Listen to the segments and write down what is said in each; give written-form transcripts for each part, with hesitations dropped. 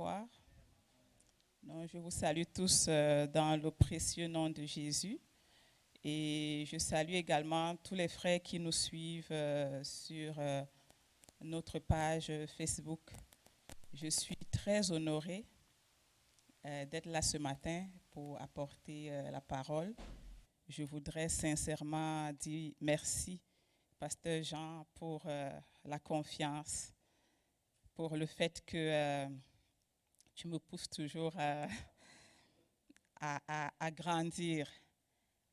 t'asseoir. Donc, je vous salue tous dans le précieux nom de Jésus. Et je salue également tous les frères qui nous suivent sur notre page Facebook. Je suis très honorée d'être là ce matin pour apporter la parole. Je voudrais sincèrement dire merci, Pasteur Jean, pour la confiance, pour le fait que tu me pousses toujours à grandir,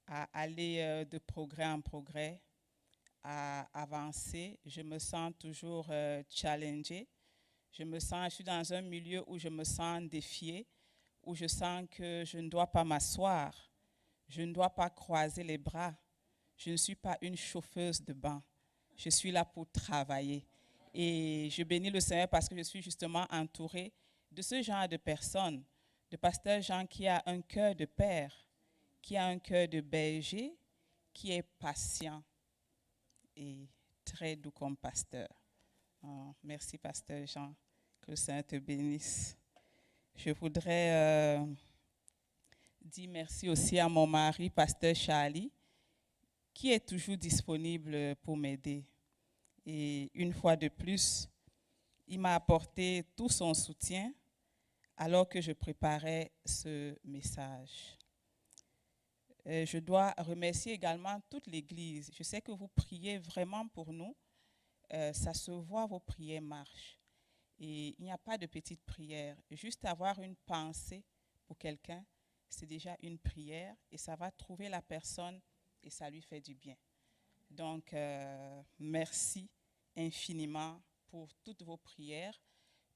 à aller de progrès en progrès, à avancer. Je me sens toujours challengée. Je suis dans un milieu où je me sens défiée, où je sens que je ne dois pas m'asseoir, je ne dois pas croiser les bras. Je ne suis pas une chauffeuse de banc. Je suis là pour travailler. Et je bénis le Seigneur parce que je suis justement entourée de ce genre de personnes, de pasteur Jean qui a un cœur de père, qui a un cœur de berger, qui est patient et très doux comme pasteur. Oh, merci, pasteur Jean. Que le Seigneur te bénisse. Je voudrais dire merci aussi à mon mari, pasteur Charlie, qui est toujours disponible pour m'aider. Et une fois de plus, il m'a apporté tout son soutien alors que je préparais ce message. Je dois remercier également toute l'Église. Je sais que vous priez vraiment pour nous. Ça se voit, vos prières marchent. Et il n'y a pas de petite prière. Juste avoir une pensée pour quelqu'un, c'est déjà une prière et ça va trouver la personne et ça lui fait du bien. Donc, merci infiniment pour toutes vos prières,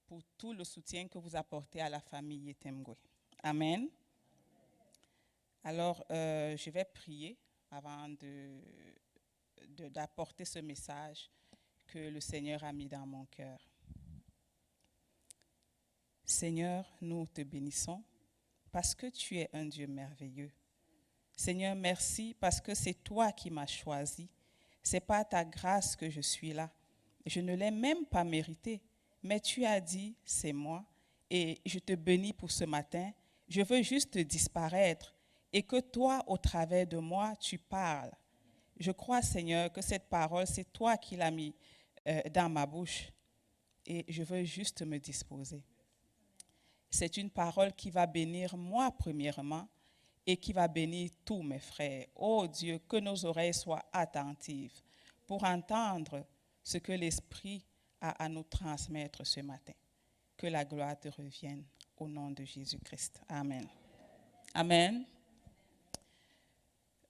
pour tout le soutien que vous apportez à la famille Yetemgwe. Amen. Alors, je vais prier avant d'apporter ce message que le Seigneur a mis dans mon cœur. Seigneur, nous te bénissons parce que tu es un Dieu merveilleux. Seigneur, merci parce que c'est toi qui m'as choisi. C'est par ta grâce que je suis là. Je ne l'ai même pas mérité, mais tu as dit, c'est moi. Et je te bénis pour ce matin. Je veux juste disparaître et que toi, au travers de moi, tu parles. Je crois, Seigneur, que cette parole, c'est toi qui l'as mis dans ma bouche. Et je veux juste me disposer. C'est une parole qui va bénir moi premièrement et qui va bénir tous mes frères. Oh Dieu, que nos oreilles soient attentives pour entendre ce que l'Esprit a à nous transmettre ce matin. Que la gloire te revienne au nom de Jésus-Christ. Amen. Amen.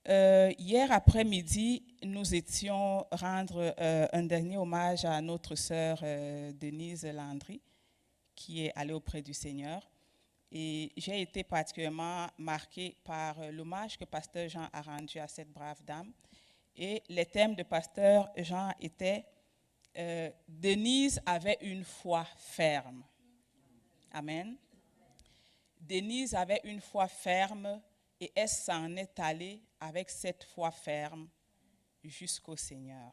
Hier après-midi, nous étions rendre un dernier hommage à notre sœur Denise Landry, qui est allée auprès du Seigneur. Et j'ai été particulièrement marquée par l'hommage que Pasteur Jean a rendu à cette brave dame. Et les thèmes de Pasteur Jean étaient Denise avait une foi ferme. Amen. Denise avait une foi ferme et elle s'en est allée avec cette foi ferme jusqu'au Seigneur.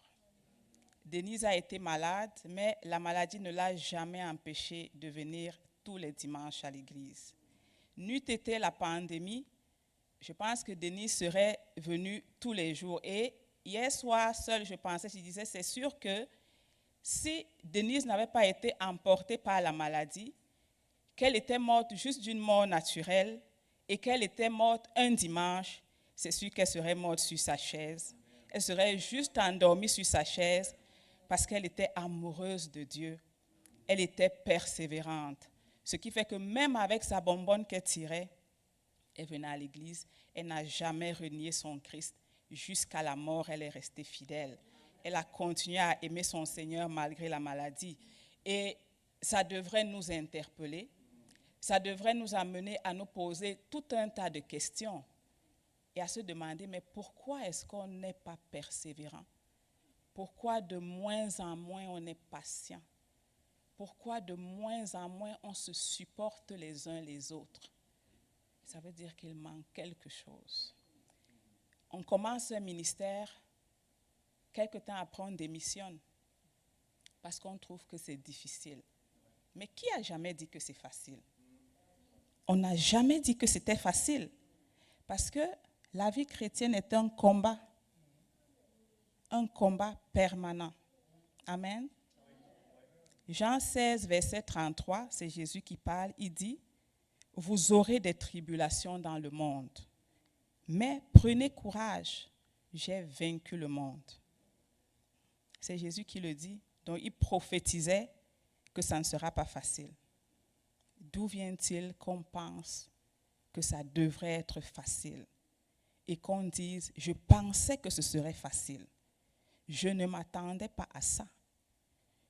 Denise a été malade, mais la maladie ne l'a jamais empêchée de venir tous les dimanches à l'église. N'eût été la pandémie, je pense que Denise serait venue tous les jours. Et hier soir, seule, je disais, c'est sûr que si Denise n'avait pas été emportée par la maladie, qu'elle était morte juste d'une mort naturelle et qu'elle était morte un dimanche, c'est sûr qu'elle serait morte sur sa chaise. Elle serait juste endormie sur sa chaise parce qu'elle était amoureuse de Dieu. Elle était persévérante. Ce qui fait que même avec sa bonbonne qu'elle tirait, elle venait à l'église, elle n'a jamais renié son Christ. Jusqu'à la mort, elle est restée fidèle. Elle a continué à aimer son Seigneur malgré la maladie. Et ça devrait nous interpeller. Ça devrait nous amener à nous poser tout un tas de questions et à se demander, mais pourquoi est-ce qu'on n'est pas persévérant? Pourquoi de moins en moins on est patient? Pourquoi de moins en moins on se supporte les uns les autres? Ça veut dire qu'il manque quelque chose. On commence un ministère, quelque temps après on démissionne parce qu'on trouve que c'est difficile. Mais qui a jamais dit que c'est facile? On n'a jamais dit que c'était facile. Parce que la vie chrétienne est un combat permanent. Amen. Jean 16, verset 33, c'est Jésus qui parle, il dit, « Vous aurez des tribulations dans le monde, mais prenez courage, j'ai vaincu le monde. » C'est Jésus qui le dit. Donc il prophétisait que ça ne sera pas facile. D'où vient-il qu'on pense que ça devrait être facile et qu'on dise, je pensais que ce serait facile. Je ne m'attendais pas à ça.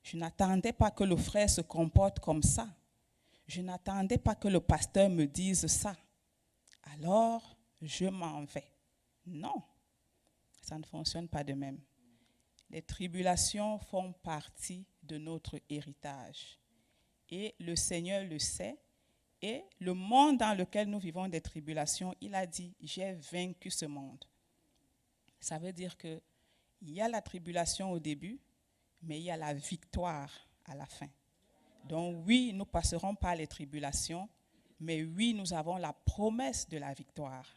Je n'attendais pas que le frère se comporte comme ça. Je n'attendais pas que le pasteur me dise ça. Alors, je m'en vais. Non, ça ne fonctionne pas de même. Les tribulations font partie de notre héritage. Et le Seigneur le sait. Et le monde dans lequel nous vivons des tribulations, il a dit, j'ai vaincu ce monde. Ça veut dire qu'il y a la tribulation au début, mais il y a la victoire à la fin. Donc oui, nous passerons par les tribulations, mais oui, nous avons la promesse de la victoire.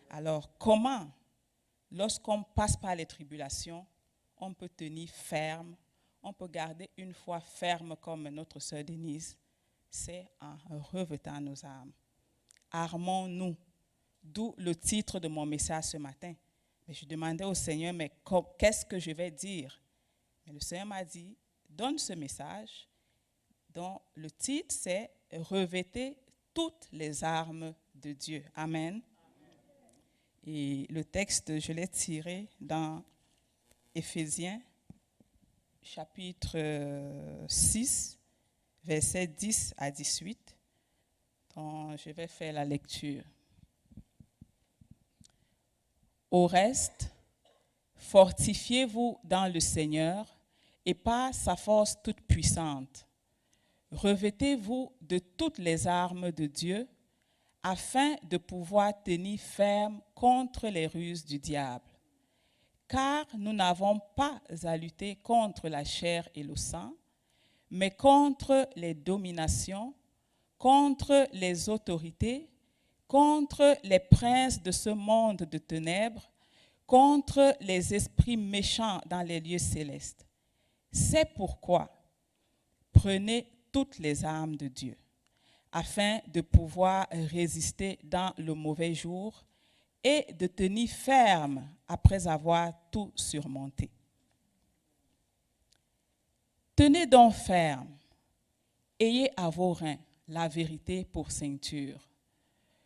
Alors comment, lorsqu'on passe par les tribulations, on peut tenir ferme, on peut garder une foi ferme comme notre sœur Denise? C'est en revêtant nos armes. Armons-nous. D'où le titre de mon message ce matin. Mais je demandais au Seigneur, mais qu'est-ce que je vais dire? Mais le Seigneur m'a dit, donne ce message, dont le titre c'est « Revêtez toutes les armes de Dieu ». Amen. Et le texte, je l'ai tiré dans Éphésiens, chapitre 6, versets 10 à 18. Donc, je vais faire la lecture. Au reste, fortifiez-vous dans le Seigneur et par sa force toute puissante. Revêtez-vous de toutes les armes de Dieu afin de pouvoir tenir ferme contre les ruses du diable. Car nous n'avons pas à lutter contre la chair et le sang, mais contre les dominations, contre les autorités, contre les princes de ce monde de ténèbres, contre les esprits méchants dans les lieux célestes. C'est pourquoi prenez toutes les armes de Dieu, afin de pouvoir résister dans le mauvais jour et de tenir ferme après avoir tout surmonté. Tenez donc ferme, ayez à vos reins la vérité pour ceinture.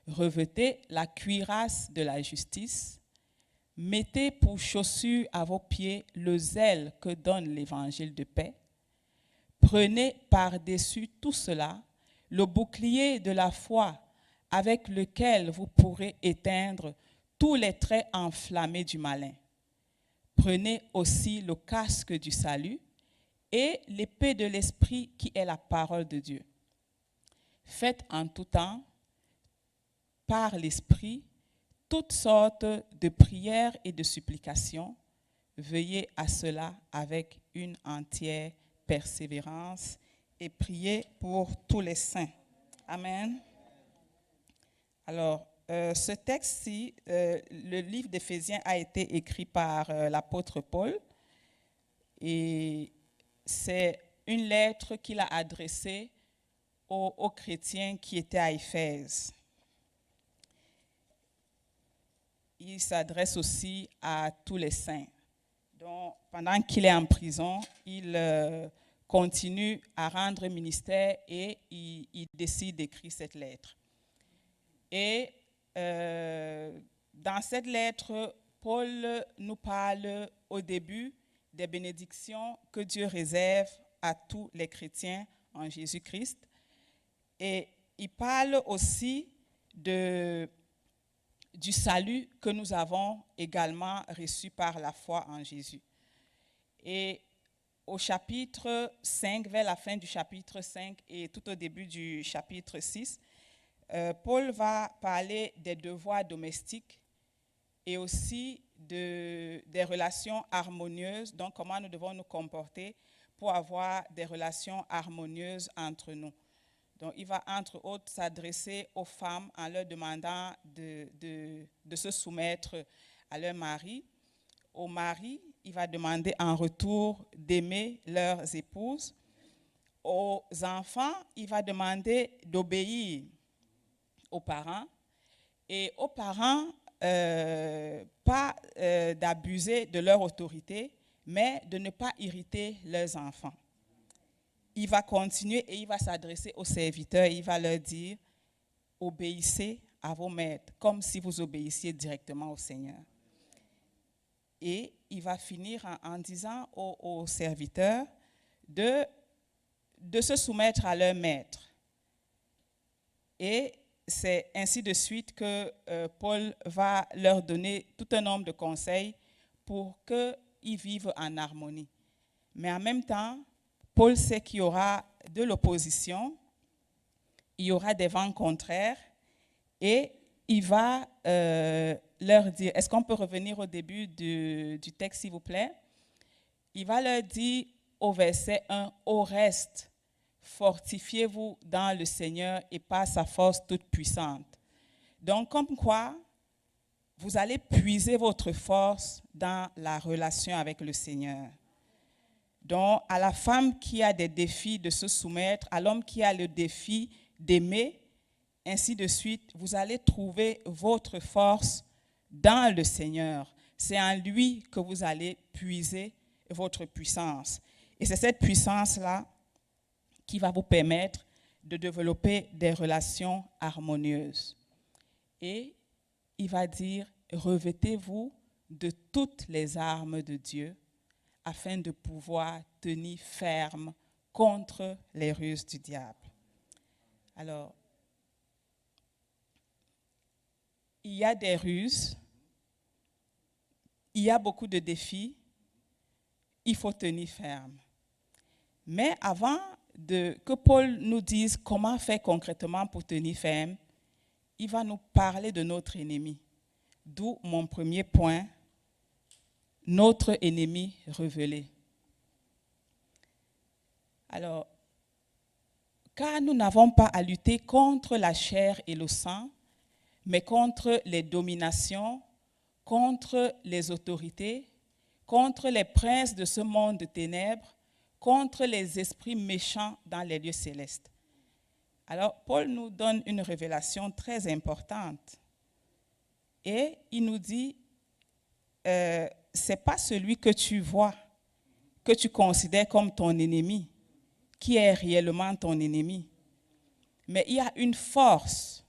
Revêtez la cuirasse de la justice. Mettez pour chaussure à vos pieds le zèle que donne l'évangile de paix. Prenez par-dessus tout cela le bouclier de la foi avec lequel vous pourrez éteindre tous les traits enflammés du malin. Prenez aussi le casque du salut et l'épée de l'esprit qui est la parole de Dieu. Faites en tout temps, par l'esprit, toutes sortes de prières et de supplications. Veillez à cela avec une entière persévérance et priez pour tous les saints. Amen. Alors, ce texte-ci, le livre d'Éphésiens a été écrit par l'apôtre Paul et c'est une lettre qu'il a adressée aux chrétiens qui étaient à Éphèse. Il s'adresse aussi à tous les saints. Donc, pendant qu'il est en prison, il continue à rendre ministère et il décide d'écrire cette lettre. Et dans cette lettre, Paul nous parle au début des bénédictions que Dieu réserve à tous les chrétiens en Jésus-Christ. Et il parle aussi du salut que nous avons également reçu par la foi en Jésus. Et au chapitre 5, vers la fin du chapitre 5 et tout au début du chapitre 6, Paul va parler des devoirs domestiques et aussi des relations harmonieuses, donc comment nous devons nous comporter pour avoir des relations harmonieuses entre nous. Donc, il va, entre autres, s'adresser aux femmes en leur demandant de se soumettre à leur mari. Aux maris, il va demander en retour d'aimer leurs épouses. Aux enfants, il va demander d'obéir aux parents. Et aux parents, pas d'abuser de leur autorité, mais de ne pas irriter leurs enfants. Il va continuer et il va s'adresser aux serviteurs. Il va leur dire, obéissez à vos maîtres, comme si vous obéissiez directement au Seigneur. Et il va finir en disant aux serviteurs de se soumettre à leur maître. Et c'est ainsi de suite que Paul va leur donner tout un nombre de conseils pour qu'ils vivent en harmonie. Mais en même temps, Paul sait qu'il y aura de l'opposition, il y aura des vents contraires, et il va leur dire, est-ce qu'on peut revenir au début du texte, s'il vous plaît? Il va leur dire au verset 1, « Au reste, fortifiez-vous dans le Seigneur et par sa force toute puissante. » Donc, comme quoi, vous allez puiser votre force dans la relation avec le Seigneur. Donc, à la femme qui a des défis de se soumettre, à l'homme qui a le défi d'aimer, ainsi de suite, vous allez trouver votre force dans le Seigneur. C'est en lui que vous allez puiser votre puissance. Et c'est cette puissance-là qui va vous permettre de développer des relations harmonieuses. Et il va dire, revêtez-vous de toutes les armes de Dieu afin de pouvoir tenir ferme contre les ruses du diable. Alors, il y a des ruses, il y a beaucoup de défis, il faut tenir ferme. Mais avant que Paul nous dise comment faire concrètement pour tenir ferme, il va nous parler de notre ennemi. D'où mon premier point, notre ennemi révélé. Alors, car nous n'avons pas à lutter contre la chair et le sang, mais contre les dominations, contre les autorités, contre les princes de ce monde de ténèbres, contre les esprits méchants dans les lieux célestes. Alors, Paul nous donne une révélation très importante. Et il nous dit, ce n'est pas celui que tu vois, que tu considères comme ton ennemi, qui est réellement ton ennemi. Mais il y a une force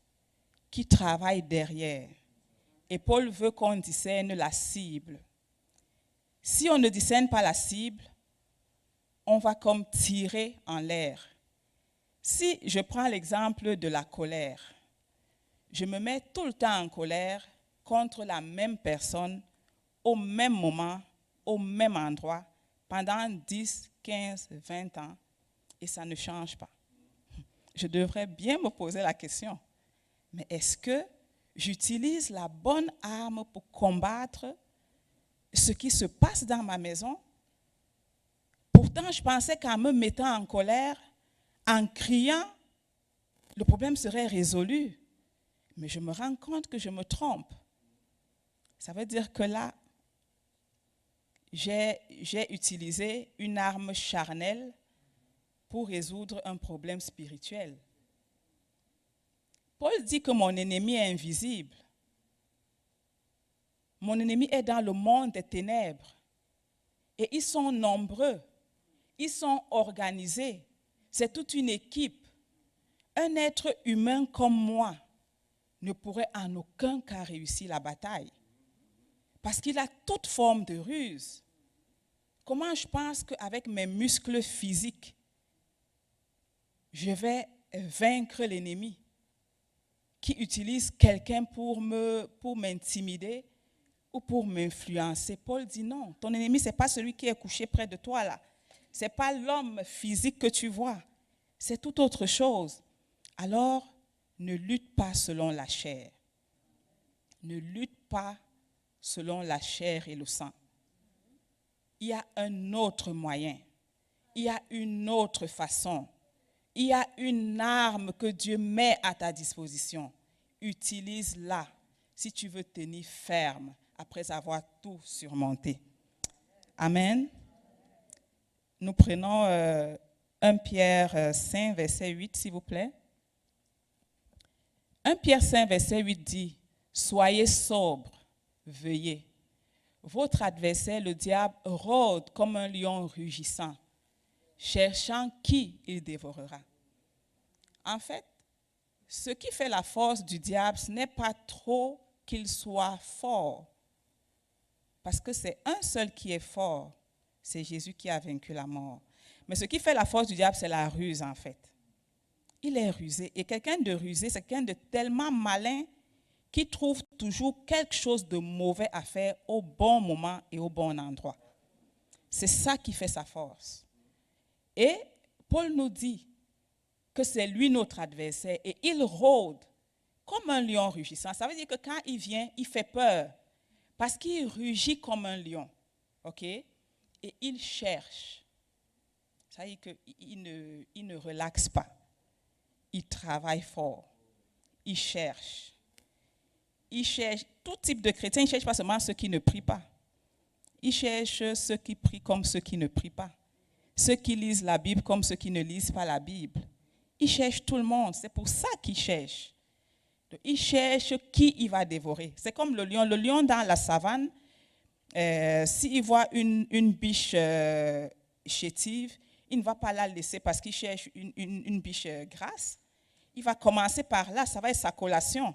qui travaille derrière. Et Paul veut qu'on discerne la cible. Si on ne discerne pas la cible, on va comme tirer en l'air. Si je prends l'exemple de la colère, je me mets tout le temps en colère contre la même personne, au même moment, au même endroit, pendant 10, 15, 20 ans, et ça ne change pas. Je devrais bien me poser la question, mais est-ce que j'utilise la bonne arme pour combattre ce qui se passe dans ma maison? Pourtant, je pensais qu'en me mettant en colère, en criant, le problème serait résolu. Mais je me rends compte que je me trompe. Ça veut dire que là, j'ai utilisé une arme charnelle pour résoudre un problème spirituel. Paul dit que mon ennemi est invisible. Mon ennemi est dans le monde des ténèbres. Et ils sont nombreux. Ils sont organisés. C'est toute une équipe. Un être humain comme moi ne pourrait en aucun cas réussir la bataille. Parce qu'il a toute forme de ruse. Comment je pense qu'avec mes muscles physiques, je vais vaincre l'ennemi qui utilise quelqu'un pour m'intimider ou pour m'influencer? Paul dit non, ton ennemi, ce n'est pas celui qui est couché près de toi là. Ce n'est pas l'homme physique que tu vois. C'est tout autre chose. Alors, ne lutte pas selon la chair. Ne lutte pas selon la chair et le sang. Il y a un autre moyen. il y a une autre façon. Il y a une arme que Dieu met à ta disposition. Utilise-la si tu veux tenir ferme après avoir tout surmonté. Amen. Nous prenons 1 Pierre 5, verset 8, s'il vous plaît. 1 Pierre 5, verset 8 dit, « Soyez sobres, veillez. Votre adversaire, le diable, rôde comme un lion rugissant, cherchant qui il dévorera. » En fait, ce qui fait la force du diable, ce n'est pas trop qu'il soit fort, parce que c'est un seul qui est fort, c'est Jésus qui a vaincu la mort. Mais ce qui fait la force du diable, c'est la ruse en fait. Il est rusé, et quelqu'un de rusé, c'est quelqu'un de tellement malin qui trouve toujours quelque chose de mauvais à faire au bon moment et au bon endroit. C'est ça qui fait sa force. Et Paul nous dit que c'est lui notre adversaire et il rôde comme un lion rugissant. Ça veut dire que quand il vient, il fait peur parce qu'il rugit comme un lion. OK? Et il cherche. Ça veut dire qu'il ne relaxe pas. Il travaille fort. Il cherche. Il cherche tout type de chrétiens. Il ne cherche pas seulement ceux qui ne prient pas. Il cherche ceux qui prient comme ceux qui ne prient pas. Ceux qui lisent la Bible comme ceux qui ne lisent pas la Bible. Il cherche tout le monde. C'est pour ça qu'il cherche. Il cherche qui il va dévorer. C'est comme le lion. Le lion dans la savane, s'il voit une biche chétive, il ne va pas la laisser parce qu'il cherche une biche grasse. Il va commencer par là. Ça va être sa collation.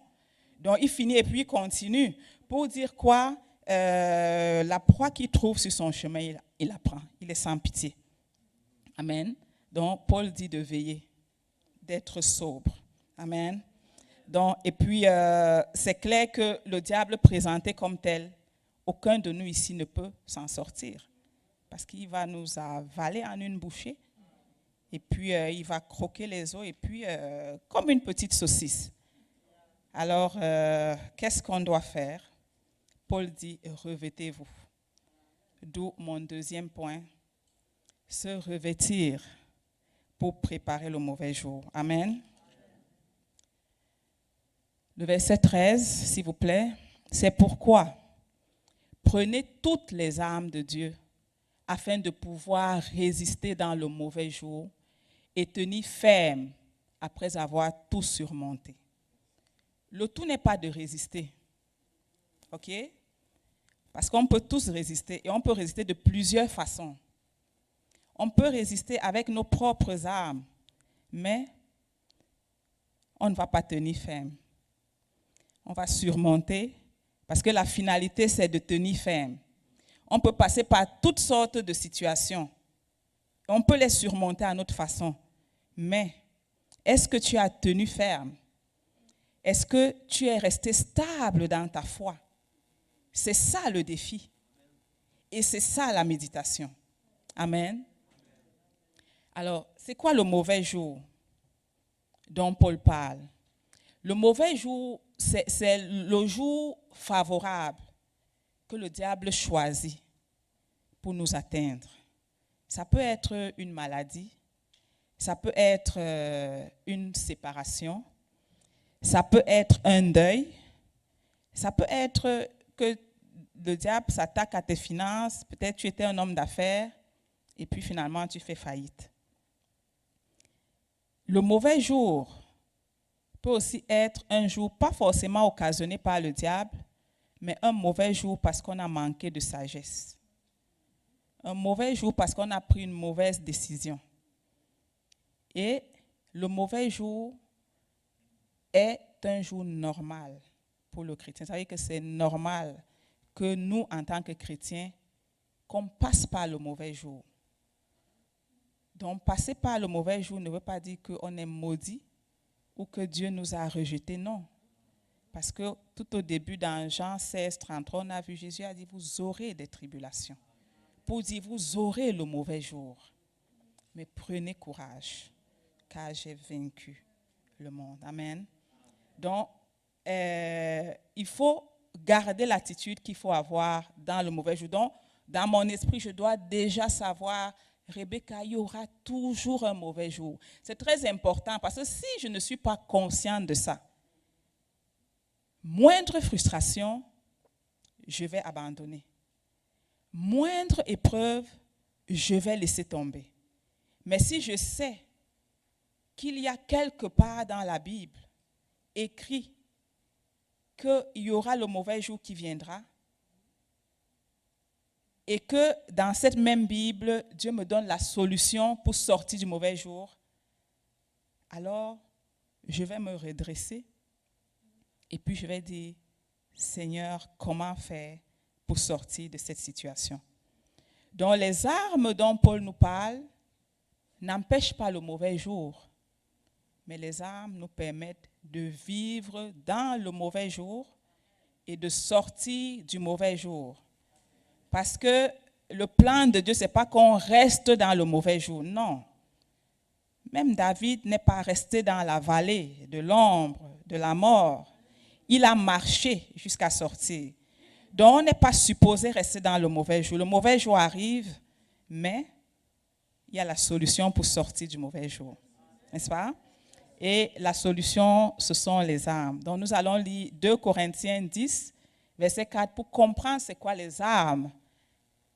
Donc, il finit et puis il continue. Pour dire quoi? La proie qu'il trouve sur son chemin, il la prend. Il est sans pitié. Amen. Donc, Paul dit de veiller, d'être sobre. Amen. Donc, et puis, c'est clair que le diable présenté comme tel, aucun de nous ici ne peut s'en sortir. Parce qu'il va nous avaler en une bouchée. Et puis, il va croquer les os. Et puis, comme une petite saucisse. Alors, qu'est-ce qu'on doit faire? Paul dit, revêtez-vous. D'où mon deuxième point, se revêtir pour préparer le mauvais jour. Amen. Le verset 13, s'il vous plaît, c'est pourquoi prenez toutes les armes de Dieu afin de pouvoir résister dans le mauvais jour et tenir ferme après avoir tout surmonté. Le tout n'est pas de résister, ok? Parce qu'on peut tous résister et on peut résister de plusieurs façons. On peut résister avec nos propres armes, mais on ne va pas tenir ferme. On va surmonter parce que la finalité, c'est de tenir ferme. On peut passer par toutes sortes de situations. On peut les surmonter à notre façon. Mais est-ce que tu as tenu ferme? Est-ce que tu es resté stable dans ta foi? C'est ça le défi. Et c'est ça la méditation. Amen. Alors, c'est quoi le mauvais jour dont Paul parle? Le mauvais jour, c'est le jour favorable que le diable choisit pour nous atteindre. Ça peut être une maladie, ça peut être une séparation, ça peut être un deuil, ça peut être que le diable s'attaque à tes finances, peut-être tu étais un homme d'affaires et puis finalement tu fais faillite. Le mauvais jour peut aussi être un jour pas forcément occasionné par le diable, mais un mauvais jour parce qu'on a manqué de sagesse. Un mauvais jour parce qu'on a pris une mauvaise décision. Et le mauvais jour est un jour normal pour le chrétien. Ça veut dire que c'est normal que nous, en tant que chrétiens, qu'on passe par le mauvais jour. Donc, passer par le mauvais jour ne veut pas dire qu'on est maudit ou que Dieu nous a rejetés, non. Parce que tout au début, dans Jean 16, 33, on a vu Jésus a dit, vous aurez des tribulations. Pour dire, vous aurez le mauvais jour. Mais prenez courage, car j'ai vaincu le monde. Amen. Donc, il faut garder l'attitude qu'il faut avoir dans le mauvais jour. Donc, dans mon esprit, je dois déjà savoir Rebecca, il y aura toujours un mauvais jour. C'est très important parce que si je ne suis pas consciente de ça, moindre frustration, je vais abandonner. Moindre épreuve, je vais laisser tomber. Mais si je sais qu'il y a quelque part dans la Bible écrit qu'il y aura le mauvais jour qui viendra, et que dans cette même Bible, Dieu me donne la solution pour sortir du mauvais jour, alors je vais me redresser et puis je vais dire, Seigneur, comment faire pour sortir de cette situation? Donc les armes dont Paul nous parle n'empêchent pas le mauvais jour, mais les armes nous permettent de vivre dans le mauvais jour et de sortir du mauvais jour. Parce que le plan de Dieu, ce n'est pas qu'on reste dans le mauvais jour, non. Même David n'est pas resté dans la vallée de l'ombre, de la mort. Il a marché jusqu'à sortir. Donc, on n'est pas supposé rester dans le mauvais jour. Le mauvais jour arrive, mais il y a la solution pour sortir du mauvais jour. N'est-ce pas? Et la solution, ce sont les armes. Donc, nous allons lire 2 Corinthiens 10, verset 4, pour comprendre c'est quoi les armes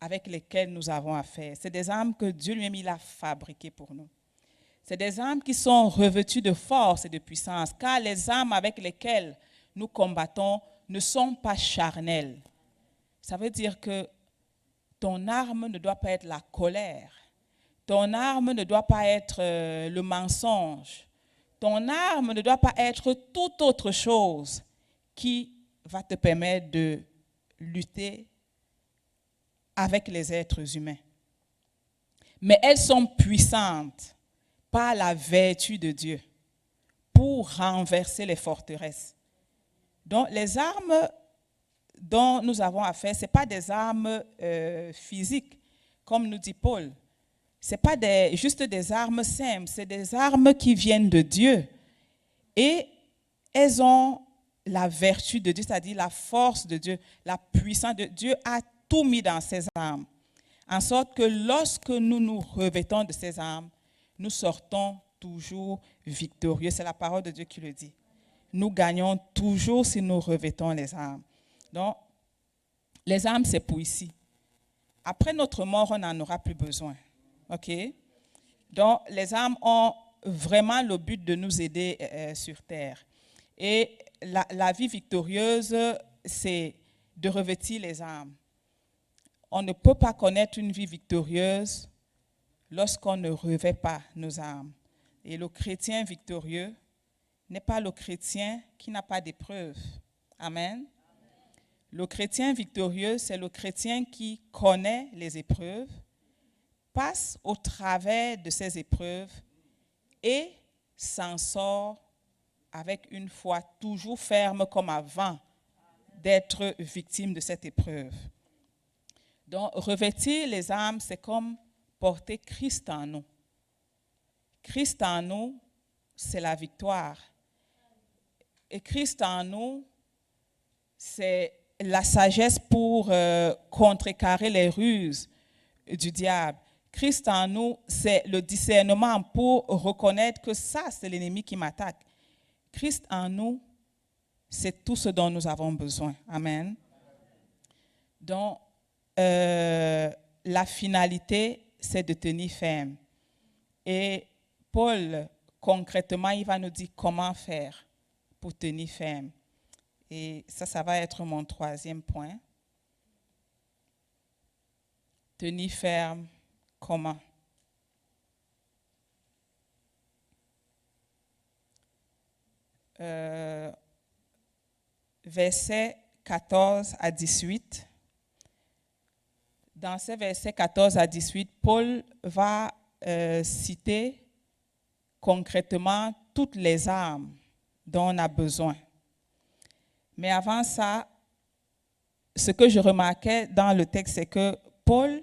avec lesquelles nous avons affaire. C'est des armes que Dieu lui-même il a fabriquées pour nous. C'est des armes qui sont revêtues de force et de puissance, car les armes avec lesquelles nous combattons ne sont pas charnelles. Ça veut dire que ton arme ne doit pas être la colère. Ton arme ne doit pas être le mensonge. Ton arme ne doit pas être toute autre chose qui va te permettre de lutter avec les êtres humains. Mais elles sont puissantes par la vertu de Dieu pour renverser les forteresses. Donc les armes dont nous avons affaire, ce n'est pas des armes physiques, comme nous dit Paul. Ce n'est pas juste des armes simples, c'est des armes qui viennent de Dieu. Et elles ont la vertu de Dieu, c'est-à-dire la force de Dieu, la puissance de Dieu a tout mis dans ces armes. En sorte que lorsque nous nous revêtons de ces armes, nous sortons toujours victorieux. C'est la parole de Dieu qui le dit. Nous gagnons toujours si nous revêtons les armes. Donc, les armes, c'est pour ici. Après notre mort, on n'en aura plus besoin. OK? Donc, les armes ont vraiment le but de nous aider sur terre. Et la vie victorieuse, c'est de revêtir les armes. On ne peut pas connaître une vie victorieuse lorsqu'on ne revêt pas nos armes. Et le chrétien victorieux n'est pas le chrétien qui n'a pas d'épreuves. Amen. Le chrétien victorieux, c'est le chrétien qui connaît les épreuves, passe au travers de ces épreuves et s'en sort avec une foi toujours ferme comme avant d'être victime de cette épreuve. Donc, revêtir les armes, c'est comme porter Christ en nous. Christ en nous, c'est la victoire. Et Christ en nous, c'est la sagesse pour contrecarrer les ruses du diable. Christ en nous, c'est le discernement pour reconnaître que ça, c'est l'ennemi qui m'attaque. Christ en nous, c'est tout ce dont nous avons besoin. Amen. Donc, la finalité, c'est de tenir ferme. Et Paul, concrètement, il va nous dire comment faire pour tenir ferme. Et ça va être mon 3e point. Tenir ferme, comment? Versets 14 à 18. Dans ces versets 14 à 18, Paul va citer concrètement toutes les armes dont on a besoin. Mais avant ça, ce que je remarquais dans le texte, c'est que Paul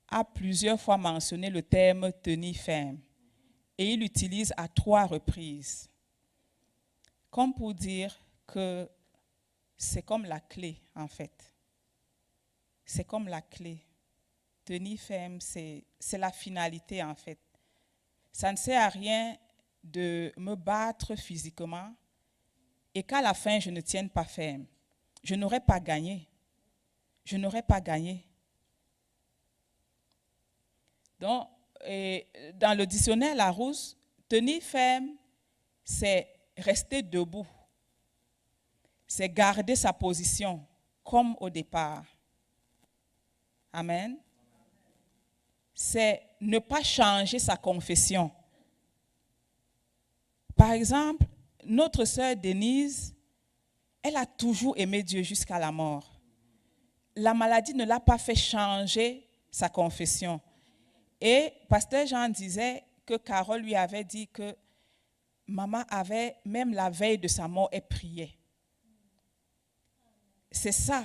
a plusieurs fois mentionné le terme « tenir ferme » et il l'utilise à 3 reprises, comme pour dire que c'est comme la clé, en fait. C'est comme la clé. tenir ferme, c'est la finalité en fait. Ça ne sert à rien de me battre physiquement et qu'à la fin, je ne tienne pas ferme. Je n'aurais pas gagné. Je n'aurais pas gagné. Donc, dans le dictionnaire Larousse, tenir ferme, c'est rester debout. C'est garder sa position comme au départ. Amen. C'est ne pas changer sa confession. Par exemple, notre sœur Denise, elle a toujours aimé Dieu jusqu'à la mort. La maladie ne l'a pas fait changer sa confession. Et pasteur Jean disait que Carole lui avait dit que maman avait, même la veille de sa mort, elle priait. C'est ça.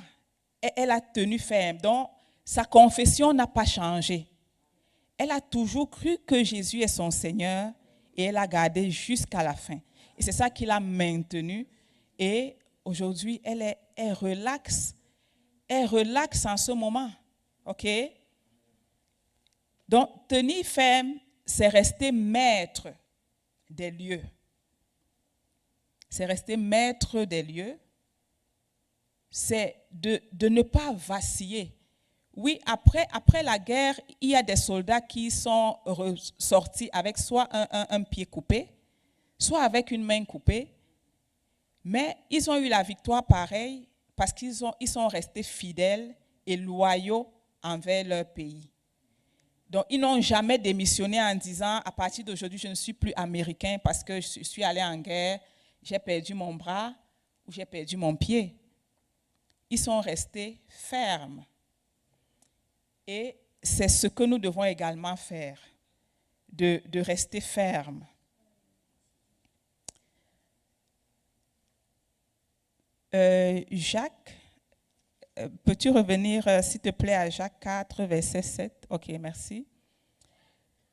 Et elle a tenu ferme. Donc, sa confession n'a pas changé. Elle a toujours cru que Jésus est son Seigneur et elle a gardé jusqu'à la fin. Et c'est ça qui l'a maintenue. Et aujourd'hui, elle relaxe. Elle relaxe en ce moment. OK? Donc, tenir ferme, c'est rester maître des lieux. C'est rester maître des lieux. C'est de ne pas vaciller. Oui, après la guerre, il y a des soldats qui sont ressortis avec soit un pied coupé, soit avec une main coupée, mais ils ont eu la victoire pareil parce qu'ils sont restés fidèles et loyaux envers leur pays. Donc, ils n'ont jamais démissionné en disant, à partir d'aujourd'hui, je ne suis plus américain parce que je suis allé en guerre, j'ai perdu mon bras ou j'ai perdu mon pied. Ils sont restés fermes. Et c'est ce que nous devons également faire, de rester fermes. Jacques, peux-tu revenir, s'il te plaît, à Jacques 4, verset 7? Ok, merci.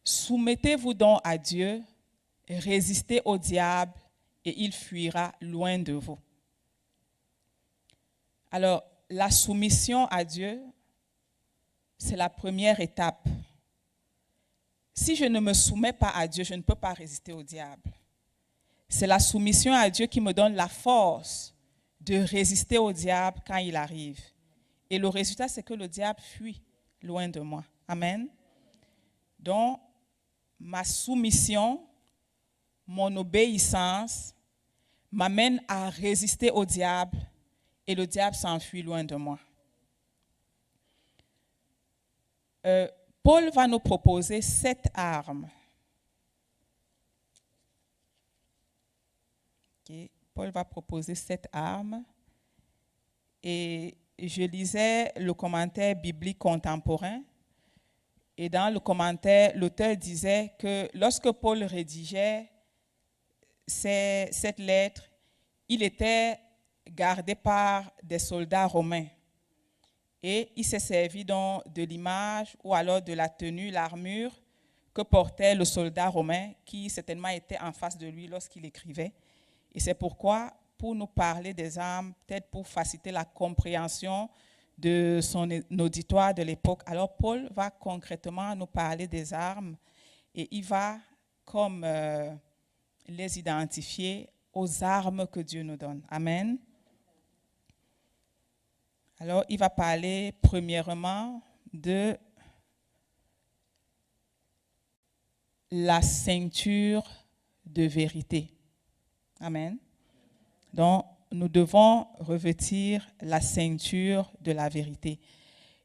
Soumettez-vous donc à Dieu, résistez au diable et il fuira loin de vous. Alors, la soumission à Dieu, c'est la première étape. Si je ne me soumets pas à Dieu, je ne peux pas résister au diable. C'est la soumission à Dieu qui me donne la force de résister au diable quand il arrive. Et le résultat, c'est que le diable fuit loin de moi. Amen. Donc, ma soumission, mon obéissance m'amène à résister au diable et le diable s'enfuit loin de moi. Paul va nous proposer 7 armes. Okay. Paul va proposer 7 armes. Et je lisais le commentaire biblique contemporain. Et dans le commentaire, l'auteur disait que lorsque Paul rédigeait cette lettre, il était gardé par des soldats romains. Et il s'est servi donc de l'image ou alors de la tenue, l'armure que portait le soldat romain qui certainement était en face de lui lorsqu'il écrivait. Et c'est pourquoi, pour nous parler des armes, peut-être pour faciliter la compréhension de son auditoire de l'époque, alors Paul va concrètement nous parler des armes et il va comme les identifier aux armes que Dieu nous donne. Amen. Alors, il va parler premièrement de la ceinture de vérité. Amen. Donc, nous devons revêtir la ceinture de la vérité.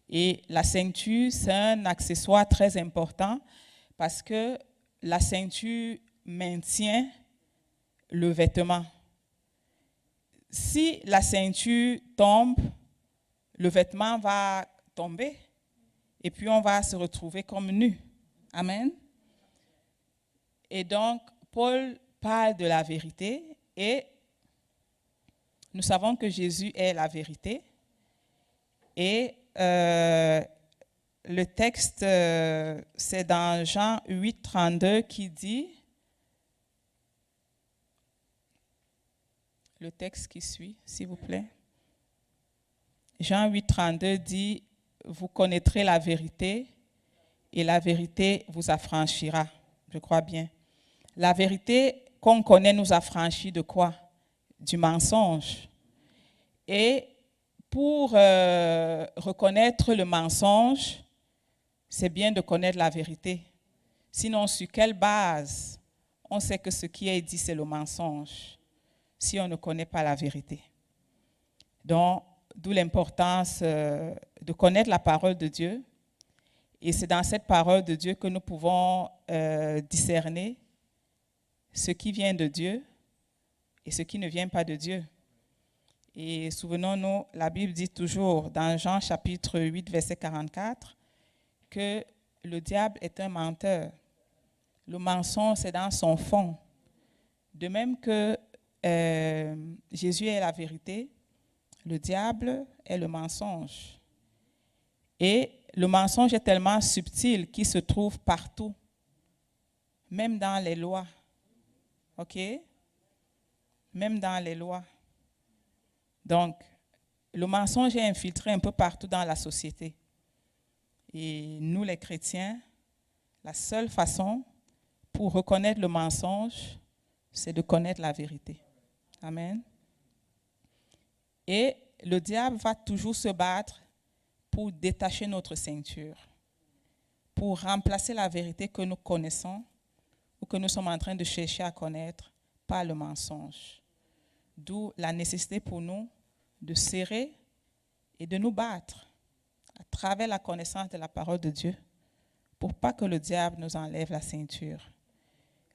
Et la ceinture, c'est un accessoire très important parce que la ceinture maintient le vêtement. Si la ceinture tombe, le vêtement va tomber et puis on va se retrouver comme nu. Amen. Et donc, Paul parle de la vérité et nous savons que Jésus est la vérité. Et le texte, c'est dans Jean 8, 32 qui dit, le texte qui suit, s'il vous plaît. Jean 8, 32 dit, vous connaîtrez la vérité et la vérité vous affranchira. Je crois bien. La vérité qu'on connaît nous affranchit de quoi? Du mensonge. Et pour reconnaître le mensonge, c'est bien de connaître la vérité. Sinon, sur quelle base on sait que ce qui est dit, c'est le mensonge, si on ne connaît pas la vérité? Donc, d'où l'importance de connaître la parole de Dieu. Et c'est dans cette parole de Dieu que nous pouvons discerner ce qui vient de Dieu et ce qui ne vient pas de Dieu. Et souvenons-nous, la Bible dit toujours dans Jean chapitre 8, verset 44, que le diable est un menteur. Le mensonge, c'est dans son fond. De même que Jésus est la vérité, le diable est le mensonge. Et le mensonge est tellement subtil qu'il se trouve partout, même dans les lois. OK? Même dans les lois. Donc, le mensonge est infiltré un peu partout dans la société. Et nous, les chrétiens, la seule façon pour reconnaître le mensonge, c'est de connaître la vérité. Amen. Et le diable va toujours se battre pour détacher notre ceinture, pour remplacer la vérité que nous connaissons ou que nous sommes en train de chercher à connaître par le mensonge. D'où la nécessité pour nous de serrer et de nous battre à travers la connaissance de la parole de Dieu pour pas que le diable nous enlève la ceinture.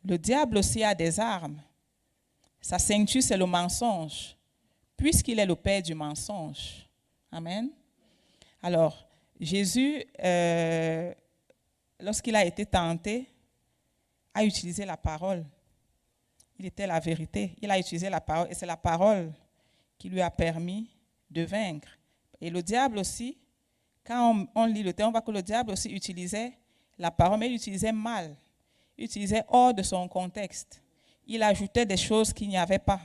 Le diable aussi a des armes. Sa ceinture, c'est le mensonge, puisqu'il est le père du mensonge. Amen. Alors, Jésus, lorsqu'il a été tenté, a utilisé la parole. Il était la vérité. Il a utilisé la parole et c'est la parole qui lui a permis de vaincre. Et le diable aussi, quand on lit le texte, on voit que le diable aussi utilisait la parole, mais il utilisait mal. Il utilisait hors de son contexte. Il ajoutait des choses qu'il n'y avait pas.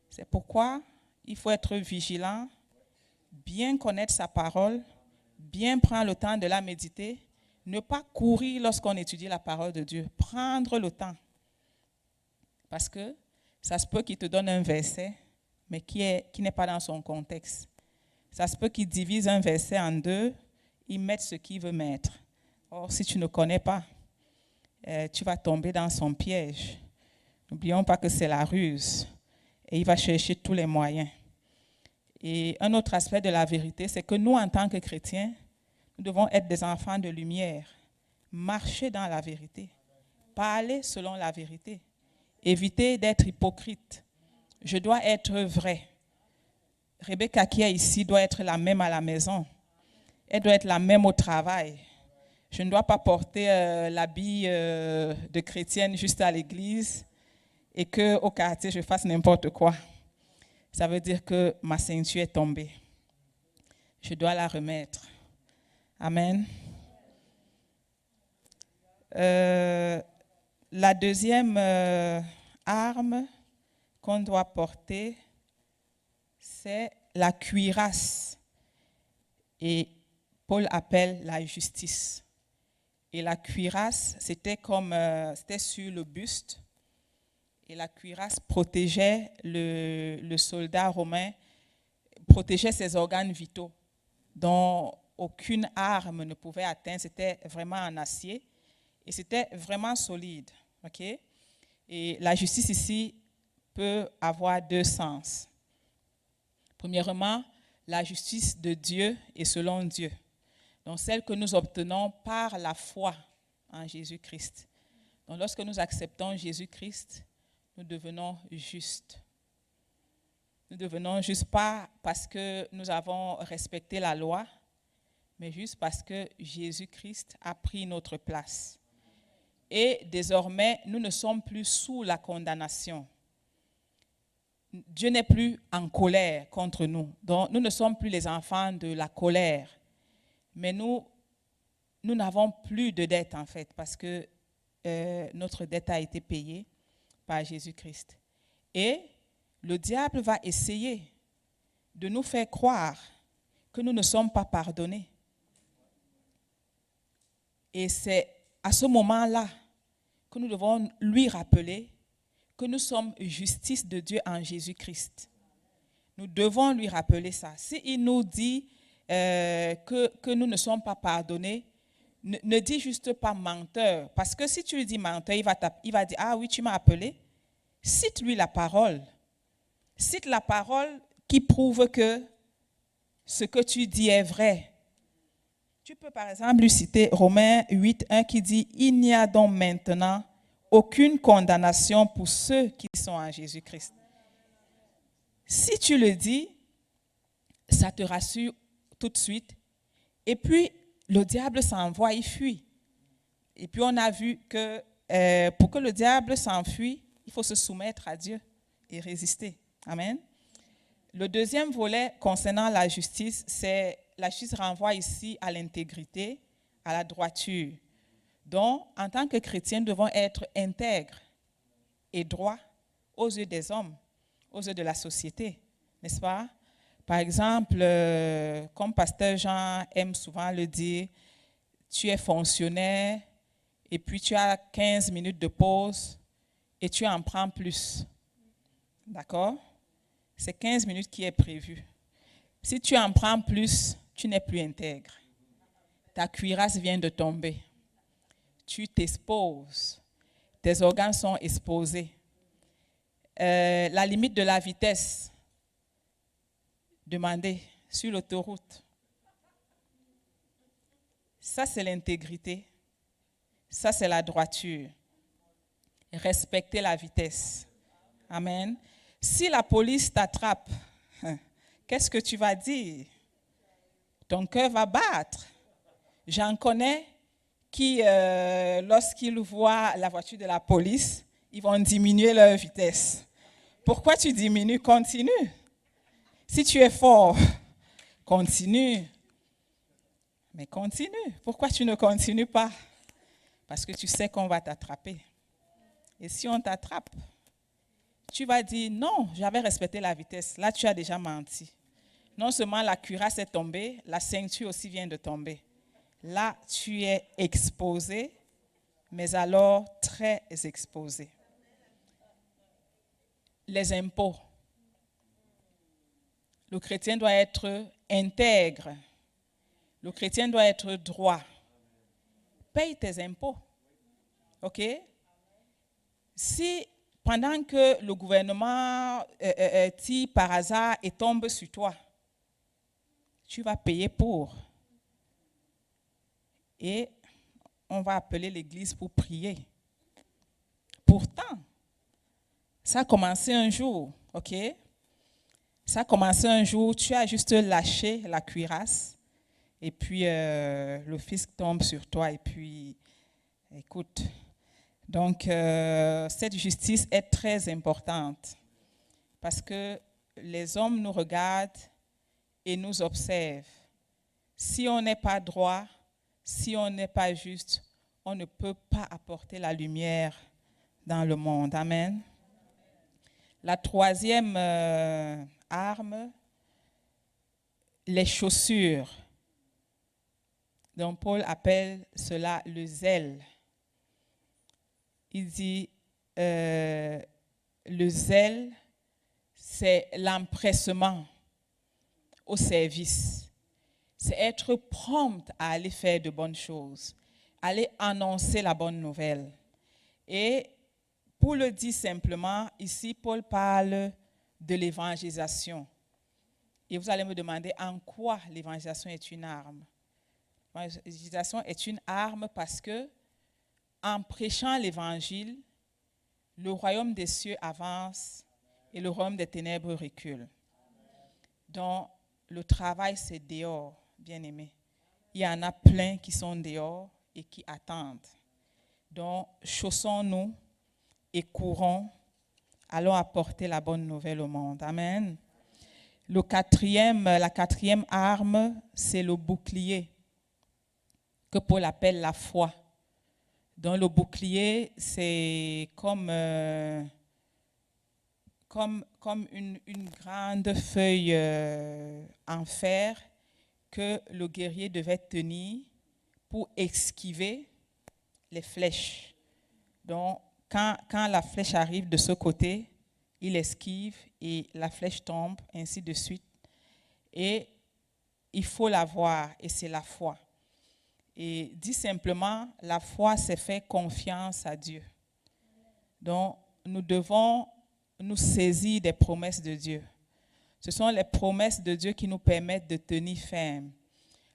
C'est pourquoi il faut être vigilant, bien connaître sa parole, bien prendre le temps de la méditer, ne pas courir lorsqu'on étudie la parole de Dieu, prendre le temps. Parce que ça se peut qu'il te donne un verset, mais qui n'est pas dans son contexte. Ça se peut qu'il divise un verset en deux, il mette ce qu'il veut mettre. Or, si tu ne connais pas, tu vas tomber dans son piège. N'oublions pas que c'est la ruse. Et il va chercher tous les moyens. Et un autre aspect de la vérité, c'est que nous, en tant que chrétiens, nous devons être des enfants de lumière, marcher dans la vérité, parler selon la vérité, éviter d'être hypocrite. Je dois être vrai. Rebecca qui est ici doit être la même à la maison. Elle doit être la même au travail. Je ne dois pas porter l'habit de chrétienne juste à l'église et qu'au quartier, je fasse n'importe quoi. Ça veut dire que ma ceinture est tombée. Je dois la remettre. Amen. La deuxième arme qu'on doit porter, c'est la cuirasse. Et Paul appelle la justice. Et la cuirasse, c'était sur le buste. Et la cuirasse protégeait le soldat romain, protégeait ses organes vitaux, dont aucune arme ne pouvait atteindre. C'était vraiment en acier et c'était vraiment solide. Okay? Et la justice ici peut avoir deux sens. Premièrement, la justice de Dieu est selon Dieu. Donc celle que nous obtenons par la foi en Jésus-Christ. Donc lorsque nous acceptons Jésus-Christ, nous devenons justes. Nous devenons justes pas parce que nous avons respecté la loi, mais juste parce que Jésus-Christ a pris notre place. Et désormais, nous ne sommes plus sous la condamnation. Dieu n'est plus en colère contre nous. Donc, nous ne sommes plus les enfants de la colère. Mais nous n'avons plus de dette en fait, parce que notre dette a été payée par Jésus-Christ. Et le diable va essayer de nous faire croire que nous ne sommes pas pardonnés, Et c'est à ce moment-là que nous devons lui rappeler que nous sommes justice de Dieu en Jésus-Christ. Nous devons lui rappeler ça. S'il nous dit que nous ne sommes pas pardonnés, ne dis juste pas menteur. Parce que si tu lui dis menteur, il va dire, ah oui, tu m'as appelé. Cite-lui la parole. Cite la parole qui prouve que ce que tu dis est vrai. Tu peux par exemple lui citer Romains 8, 1 qui dit, il n'y a donc maintenant aucune condamnation pour ceux qui sont en Jésus-Christ. Si tu le dis, ça te rassure tout de suite. Et puis, le diable s'envoie, il fuit. Et puis, on a vu que pour que le diable s'enfuit, il faut se soumettre à Dieu et résister. Amen. Le deuxième volet concernant la justice, c'est la justice renvoie ici à l'intégrité, à la droiture. Donc, en tant que chrétiens, nous devons être intègres et droits aux yeux des hommes, aux yeux de la société, n'est-ce pas? Par exemple, comme Pasteur Jean aime souvent le dire, tu es fonctionnaire et puis tu as 15 minutes de pause et tu en prends plus. D'accord? C'est 15 minutes qui est prévu. Si tu en prends plus, tu n'es plus intègre. Ta cuirasse vient de tomber. Tu t'exposes. Tes organes sont exposés. La limite de la vitesse demandée sur l'autoroute. Ça, c'est l'intégrité. Ça, c'est la droiture. Respecter la vitesse. Amen. Si la police t'attrape, qu'est-ce que tu vas dire? Ton cœur va battre. J'en connais qui, lorsqu'ils voient la voiture de la police, ils vont diminuer leur vitesse. Pourquoi tu diminues? Continue. Si tu es fort, continue. Mais continue. Pourquoi tu ne continues pas? Parce que tu sais qu'on va t'attraper. Et si on t'attrape, tu vas dire non, j'avais respecté la vitesse. Là, tu as déjà menti. Non seulement la cuirasse est tombée, la ceinture aussi vient de tomber. Là, tu es exposé, mais alors très exposé. Les impôts. Le chrétien doit être intègre. Le chrétien doit être droit. Paye tes impôts. OK? Si pendant que le gouvernement tire par hasard et tombe sur toi, tu vas payer pour. Et on va appeler l'église pour prier. Pourtant, ça a commencé un jour, ok? Ça a commencé un jour, tu as juste lâché la cuirasse et puis le fisc tombe sur toi et puis, écoute. Donc, cette justice est très importante parce que les hommes nous regardent et nous observent. Si on n'est pas droit, si on n'est pas juste, on ne peut pas apporter la lumière dans le monde. Amen. La troisième arme, les chaussures. Donc Paul appelle cela le zèle. Il dit, le zèle, c'est l'empressement au service. C'est être prompt à aller faire de bonnes choses, aller annoncer la bonne nouvelle. Et pour le dire simplement, ici, Paul parle de l'évangélisation. Et vous allez me demander en quoi l'évangélisation est une arme. L'évangélisation est une arme parce que, en prêchant l'évangile, le royaume des cieux avance et le royaume des ténèbres recule. Donc, le travail, c'est dehors, bien-aimés. Il y en a plein qui sont dehors et qui attendent. Donc, chaussons-nous et courons, allons apporter la bonne nouvelle au monde. Amen. La quatrième arme, c'est le bouclier, que Paul appelle la foi. Donc, le bouclier, c'est comme une grande feuille en fer que le guerrier devait tenir pour esquiver les flèches. Donc, quand la flèche arrive de ce côté, il esquive et la flèche tombe, ainsi de suite. Et il faut la voir, et c'est la foi. Et dit simplement, la foi, c'est faire confiance à Dieu. Donc, nous devons nous saisir des promesses de Dieu. Ce sont les promesses de Dieu qui nous permettent de tenir ferme.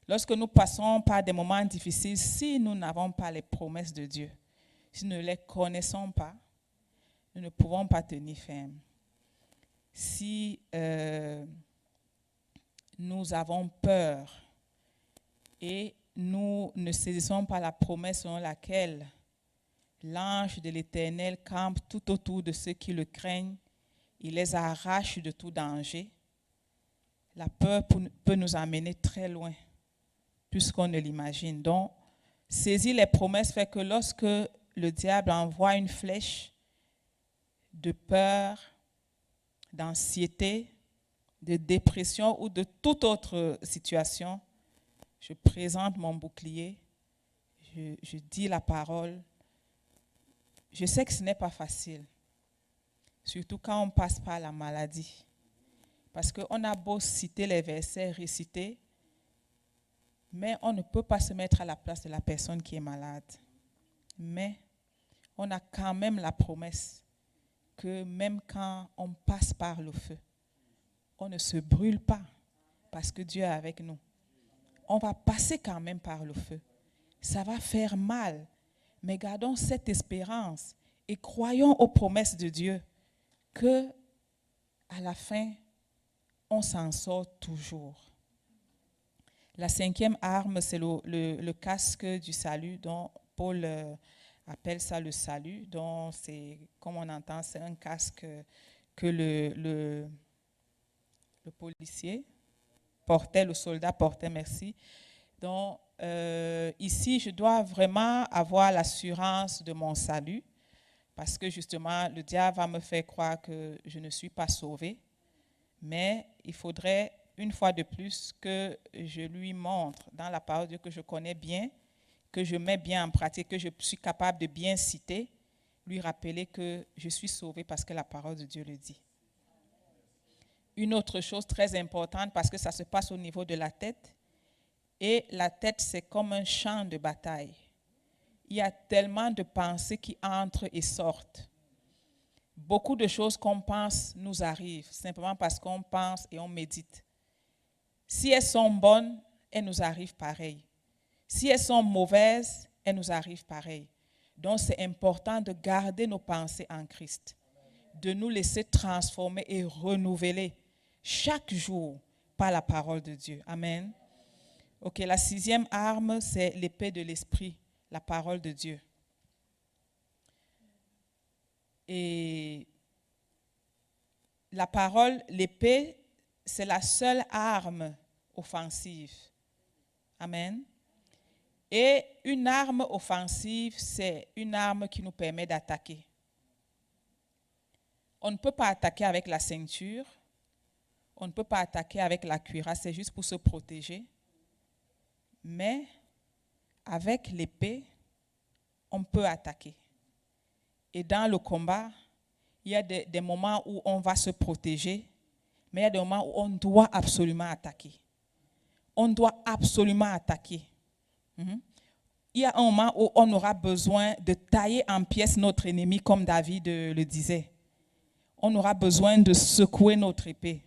Lorsque nous passons par des moments difficiles, si nous n'avons pas les promesses de Dieu, si nous ne les connaissons pas, nous ne pouvons pas tenir ferme. Si nous avons peur et nous ne saisissons pas la promesse selon laquelle l'ange de l'Éternel campe tout autour de ceux qui le craignent, il les arrache de tout danger, la peur peut nous amener très loin, plus qu'on ne l'imagine. Donc, saisir les promesses fait que lorsque le diable envoie une flèche de peur, d'anxiété, de dépression ou de toute autre situation, je présente mon bouclier, je dis la parole. Je sais que ce n'est pas facile, surtout quand on passe par la maladie. Parce qu'on a beau citer les versets, réciter, mais on ne peut pas se mettre à la place de la personne qui est malade. Mais on a quand même la promesse que même quand on passe par le feu, on ne se brûle pas parce que Dieu est avec nous. On va passer quand même par le feu. Ça va faire mal, mais gardons cette espérance et croyons aux promesses de Dieu que à la fin, on s'en sort toujours. La cinquième arme, c'est le casque du salut, dont Paul appelle ça le salut. Donc, c'est, comme on entend, c'est un casque que le policier portait, le soldat portait, merci. Donc, ici, je dois vraiment avoir l'assurance de mon salut, parce que justement, le diable va me faire croire que je ne suis pas sauvé. Mais il faudrait, une fois de plus, que je lui montre dans la parole de Dieu que je connais bien, que je mets bien en pratique, que je suis capable de bien citer, lui rappeler que je suis sauvé parce que la parole de Dieu le dit. Une autre chose très importante, parce que ça se passe au niveau de la tête, et la tête, c'est comme un champ de bataille. Il y a tellement de pensées qui entrent et sortent. Beaucoup de choses qu'on pense nous arrivent, simplement parce qu'on pense et on médite. Si elles sont bonnes, elles nous arrivent pareil. Si elles sont mauvaises, elles nous arrivent pareil. Donc c'est important de garder nos pensées en Christ, de nous laisser transformer et renouveler chaque jour par la parole de Dieu. Amen. Ok, la sixième arme, c'est l'épée de l'esprit, la parole de Dieu. Et la parole, l'épée, c'est la seule arme offensive. Amen. Et une arme offensive, c'est une arme qui nous permet d'attaquer. On ne peut pas attaquer avec la ceinture, on ne peut pas attaquer avec la cuirasse, c'est juste pour se protéger. Mais avec l'épée, on peut attaquer. Et dans le combat, il y a des moments où on va se protéger, mais il y a des moments où on doit absolument attaquer. On doit absolument attaquer. Il y a un moment où on aura besoin de tailler en pièces notre ennemi, comme David le disait. On aura besoin de secouer notre épée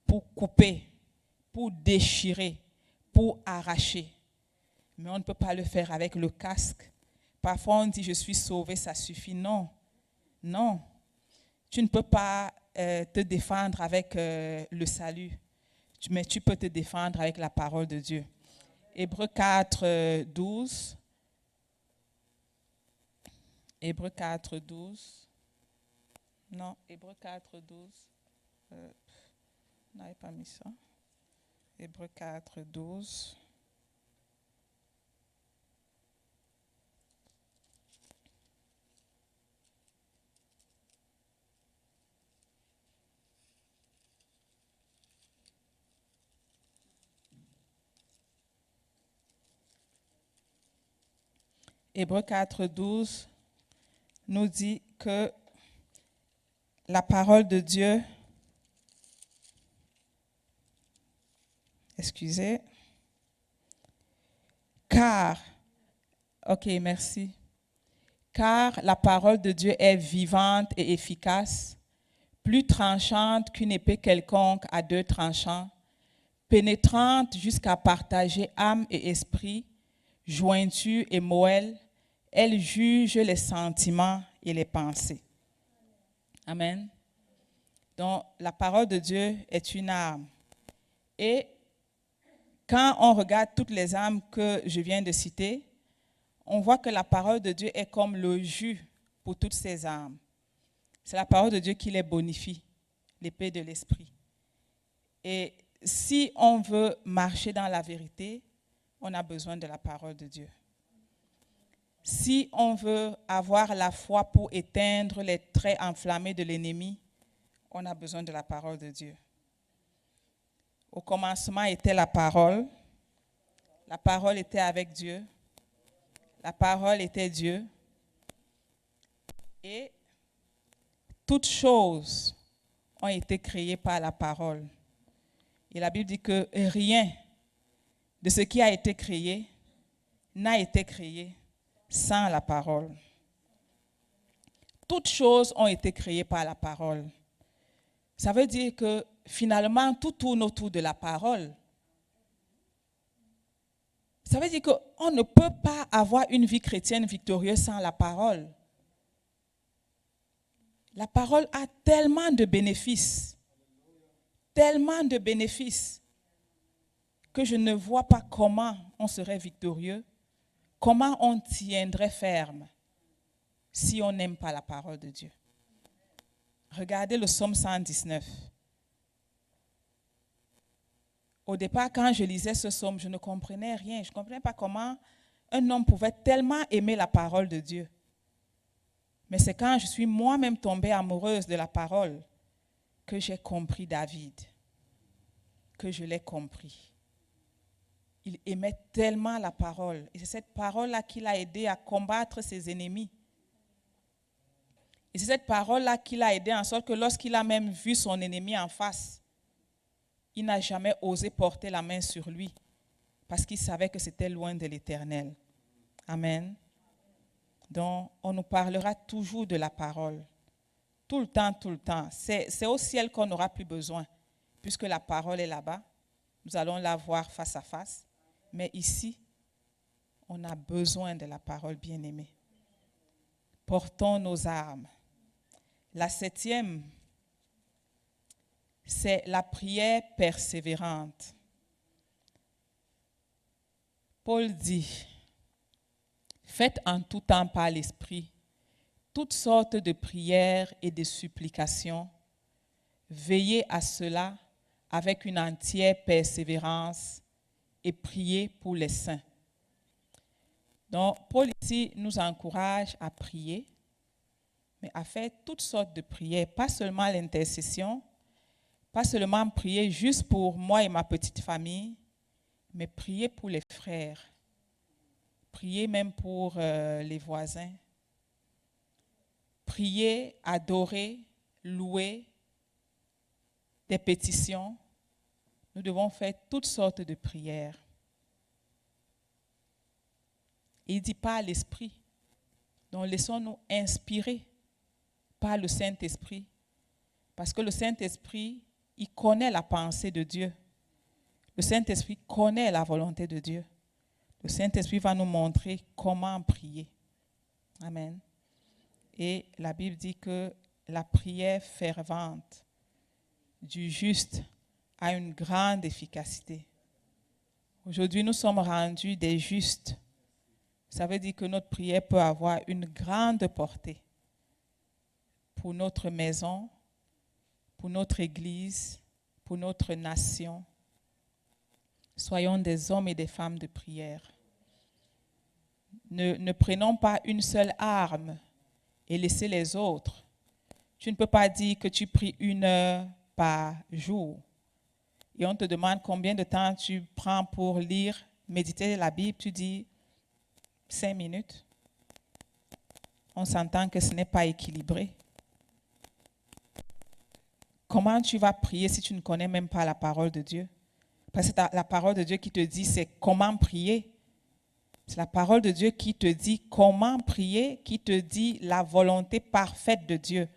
pour couper, pour déchirer, pour arracher. Mais on ne peut pas le faire avec le casque. Parfois, on dit « je suis sauvé, ça suffit ». Non, non. Tu ne peux pas te défendre avec le salut, mais tu peux te défendre avec la parole de Dieu. Hébreux 4, 12. Hébreux 4, 12. Non, Hébreux 4, 12. On n'avait pas mis ça. Hébreux 4, 12. Hébreux 4, 12 nous dit que la parole de Dieu, excusez, merci. Car la parole de Dieu est vivante et efficace, plus tranchante qu'une épée quelconque à deux tranchants, pénétrante jusqu'à partager âme et esprit, jointure et moelle, elle juge les sentiments et les pensées. Amen. Donc, la parole de Dieu est une arme. Et quand on regarde toutes les armes que je viens de citer, on voit que la parole de Dieu est comme le jus pour toutes ces armes. C'est la parole de Dieu qui les bonifie, l'épée de l'esprit. Et si on veut marcher dans la vérité, on a besoin de la parole de Dieu. Si on veut avoir la foi pour éteindre les traits enflammés de l'ennemi, on a besoin de la parole de Dieu. Au commencement était la parole était avec Dieu, la parole était Dieu, et toutes choses ont été créées par la parole. Et la Bible dit que rien de ce qui a été créé n'a été créé sans la parole. Toutes choses ont été créées par la parole. Ça veut dire que finalement, tout tourne autour de la parole. Ça veut dire qu'on ne peut pas avoir une vie chrétienne victorieuse sans la parole. La parole a tellement de bénéfices, que je ne vois pas comment on serait victorieux, comment on tiendrait ferme si on n'aime pas la parole de Dieu. Regardez le psaume 119. Au départ, quand je lisais ce psaume, je ne comprenais rien. Je ne comprenais pas comment un homme pouvait tellement aimer la parole de Dieu. Mais c'est quand je suis moi-même tombée amoureuse de la parole que j'ai compris David, que je l'ai compris. Il aimait tellement la parole. Et c'est cette parole-là qui l'a aidé à combattre ses ennemis. Et c'est cette parole-là qui l'a aidé en sorte que lorsqu'il a même vu son ennemi en face, il n'a jamais osé porter la main sur lui parce qu'il savait que c'était loin de l'Éternel. Amen. Donc, on nous parlera toujours de la parole. Tout le temps, tout le temps. C'est au ciel qu'on n'aura plus besoin, puisque la parole est là-bas. Nous allons la voir face à face. Mais ici, on a besoin de la parole, bien-aimée. Portons nos armes. La 7e, c'est la prière persévérante. Paul dit, faites en tout temps par l'Esprit toutes sortes de prières et de supplications. Veillez à cela avec une entière persévérance et priez pour les saints. Donc, Paul ici nous encourage à prier, mais à faire toutes sortes de prières, pas seulement l'intercession, pas seulement prier juste pour moi et ma petite famille, mais prier pour les frères, prier même pour les voisins, prier, adorer, louer, des pétitions. Nous devons faire toutes sortes de prières. Il dit par l'Esprit. Donc laissons-nous inspirer par le Saint-Esprit. Parce que le Saint-Esprit, il connaît la pensée de Dieu. Le Saint-Esprit connaît la volonté de Dieu. Le Saint-Esprit va nous montrer comment prier. Amen. Et la Bible dit que la prière fervente du juste a une grande efficacité. Aujourd'hui, nous sommes rendus des justes. Ça veut dire que notre prière peut avoir une grande portée pour notre maison, pour notre Église, pour notre nation. Soyons des hommes et des femmes de prière. Ne prenons pas une seule arme et laissez les autres. Tu ne peux pas dire que tu pries 1 heure par jour. Et on te demande combien de temps tu prends pour lire, méditer la Bible. Tu dis 5 minutes. On s'entend que ce n'est pas équilibré. Comment tu vas prier si tu ne connais même pas la parole de Dieu? Parce que c'est la parole de Dieu qui te dit c'est comment prier. C'est la parole de Dieu qui te dit comment prier, qui te dit la volonté parfaite de Dieu.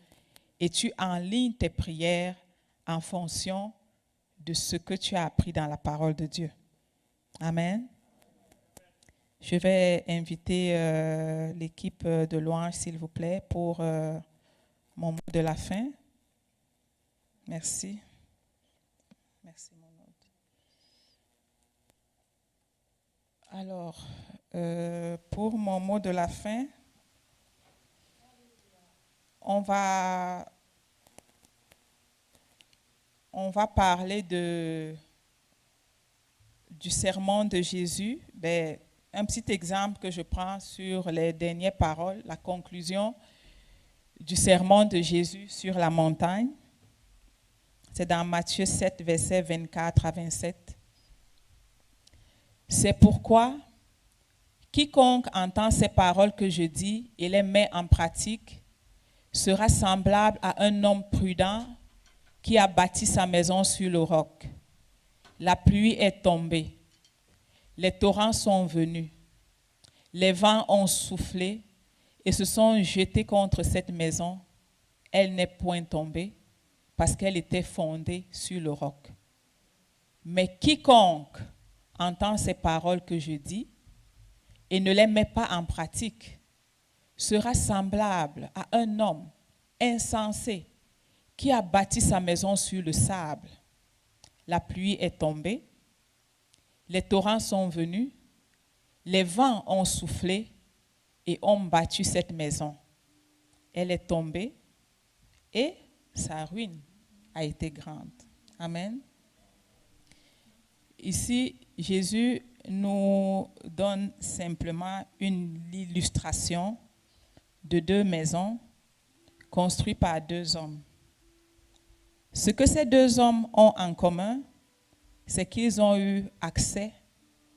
Et tu enlignes tes prières en fonction de ce que tu as appris dans la parole de Dieu. Amen. Je vais inviter l'équipe de louange, s'il vous plaît, pour mon mot de la fin. Merci. Merci, mon hôte. Alors, pour mon mot de la fin, on va parler du sermon de Jésus. Un petit exemple que je prends sur les dernières paroles, la conclusion du sermon de Jésus sur la montagne. C'est dans Matthieu 7, versets 24 à 27. C'est pourquoi quiconque entend ces paroles que je dis et les met en pratique sera semblable à un homme prudent qui a bâti sa maison sur le roc. La pluie est tombée, les torrents sont venus, les vents ont soufflé et se sont jetés contre cette maison. Elle n'est point tombée parce qu'elle était fondée sur le roc. Mais quiconque entend ces paroles que je dis et ne les met pas en pratique sera semblable à un homme insensé qui a bâti sa maison sur le sable. La pluie est tombée, les torrents sont venus, les vents ont soufflé et ont battu cette maison. Elle est tombée et sa ruine a été grande. Amen. Ici, Jésus nous donne simplement une illustration de deux maisons construites par deux hommes. Ce que ces deux hommes ont en commun, c'est qu'ils ont eu accès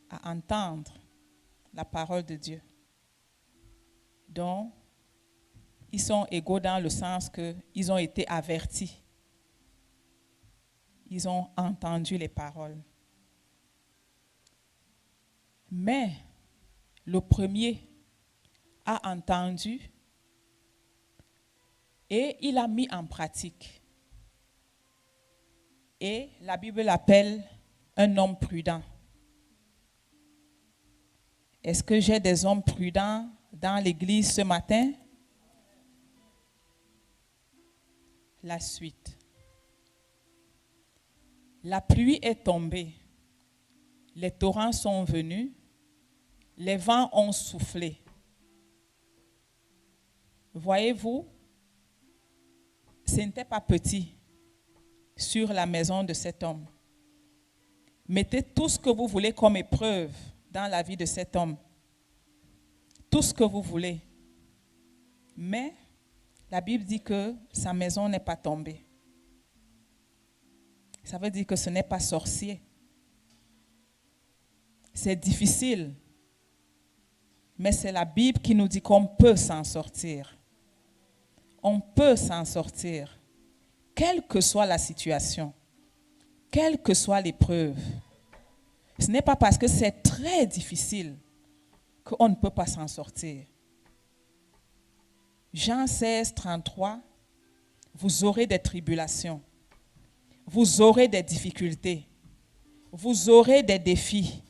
à entendre la parole de Dieu. Donc, ils sont égaux dans le sens qu'ils ont été avertis. Ils ont entendu les paroles. Mais le premier a entendu et il a mis en pratique. Et la Bible l'appelle un homme prudent. Est-ce que j'ai des hommes prudents dans l'église ce matin? La suite. La pluie est tombée, les torrents sont venus, les vents ont soufflé. Voyez-vous, ce n'était pas petit sur la maison de cet homme. Mettez tout ce que vous voulez comme épreuve dans la vie de cet homme. Tout ce que vous voulez. Mais la Bible dit que sa maison n'est pas tombée. Ça veut dire que ce n'est pas sorcier. C'est difficile. Mais c'est la Bible qui nous dit qu'on peut s'en sortir. On peut s'en sortir. Quelle que soit la situation, quelle que soit l'épreuve. Ce n'est pas parce que c'est très difficile qu'on ne peut pas s'en sortir. Jean 16, 33, vous aurez des tribulations, vous aurez des difficultés, vous aurez des défis.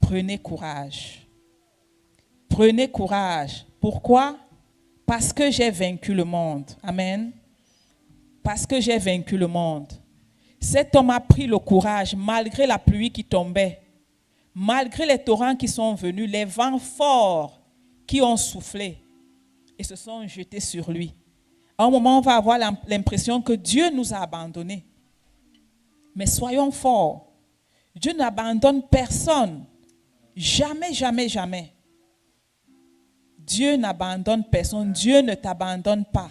Prenez courage. Prenez courage. Pourquoi? Parce que j'ai vaincu le monde. Amen. Parce que j'ai vaincu le monde. Cet homme a pris le courage malgré la pluie qui tombait, malgré les torrents qui sont venus, les vents forts qui ont soufflé et se sont jetés sur lui. À un moment, on va avoir l'impression que Dieu nous a abandonnés. Mais soyons forts. Dieu n'abandonne personne. Jamais, jamais, jamais. Dieu n'abandonne personne. Dieu ne t'abandonne pas.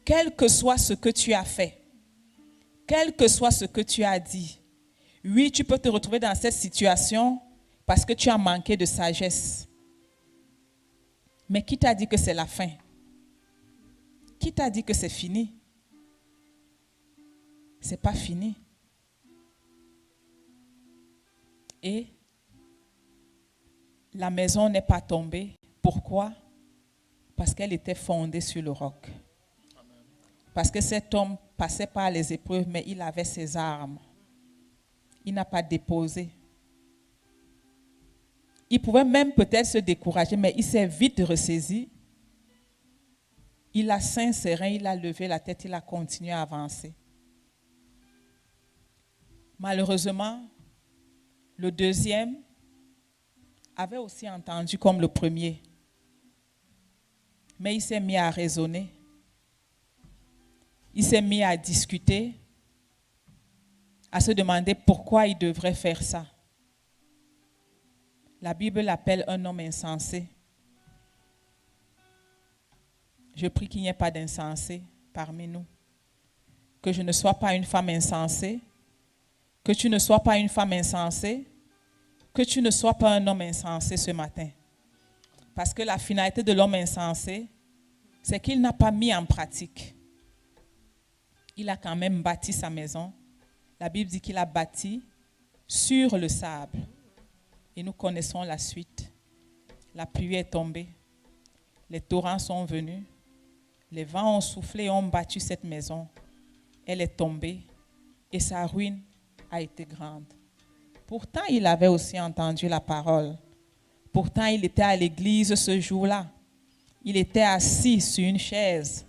Quel que soit ce que tu as fait, quel que soit ce que tu as dit, oui, tu peux te retrouver dans cette situation parce que tu as manqué de sagesse. Mais qui t'a dit que c'est la fin? Qui t'a dit que c'est fini? C'est pas fini. Et la maison n'est pas tombée. Pourquoi? Parce qu'elle était fondée sur le roc. Parce que cet homme passait par les épreuves, mais il avait ses armes. Il n'a pas déposé. Il pouvait même peut-être se décourager, mais il s'est vite ressaisi. Il a saint serein, il a levé la tête, il a continué à avancer. Malheureusement, le deuxième avait aussi entendu comme le premier. Mais il s'est mis à raisonner. Il s'est mis à discuter, à se demander pourquoi il devrait faire ça. La Bible l'appelle un homme insensé. Je prie qu'il n'y ait pas d'insensé parmi nous. Que je ne sois pas une femme insensée. Que tu ne sois pas une femme insensée. Que tu ne sois pas un homme insensé ce matin. Parce que la finalité de l'homme insensé, c'est qu'il n'a pas mis en pratique. Il a quand même bâti sa maison. La Bible dit qu'il a bâti sur le sable. Et nous connaissons la suite. La pluie est tombée. Les torrents sont venus. Les vents ont soufflé et ont battu cette maison. Elle est tombée et sa ruine a été grande. Pourtant, il avait aussi entendu la parole. Pourtant, il était à l'église ce jour-là. Il était assis sur une chaise.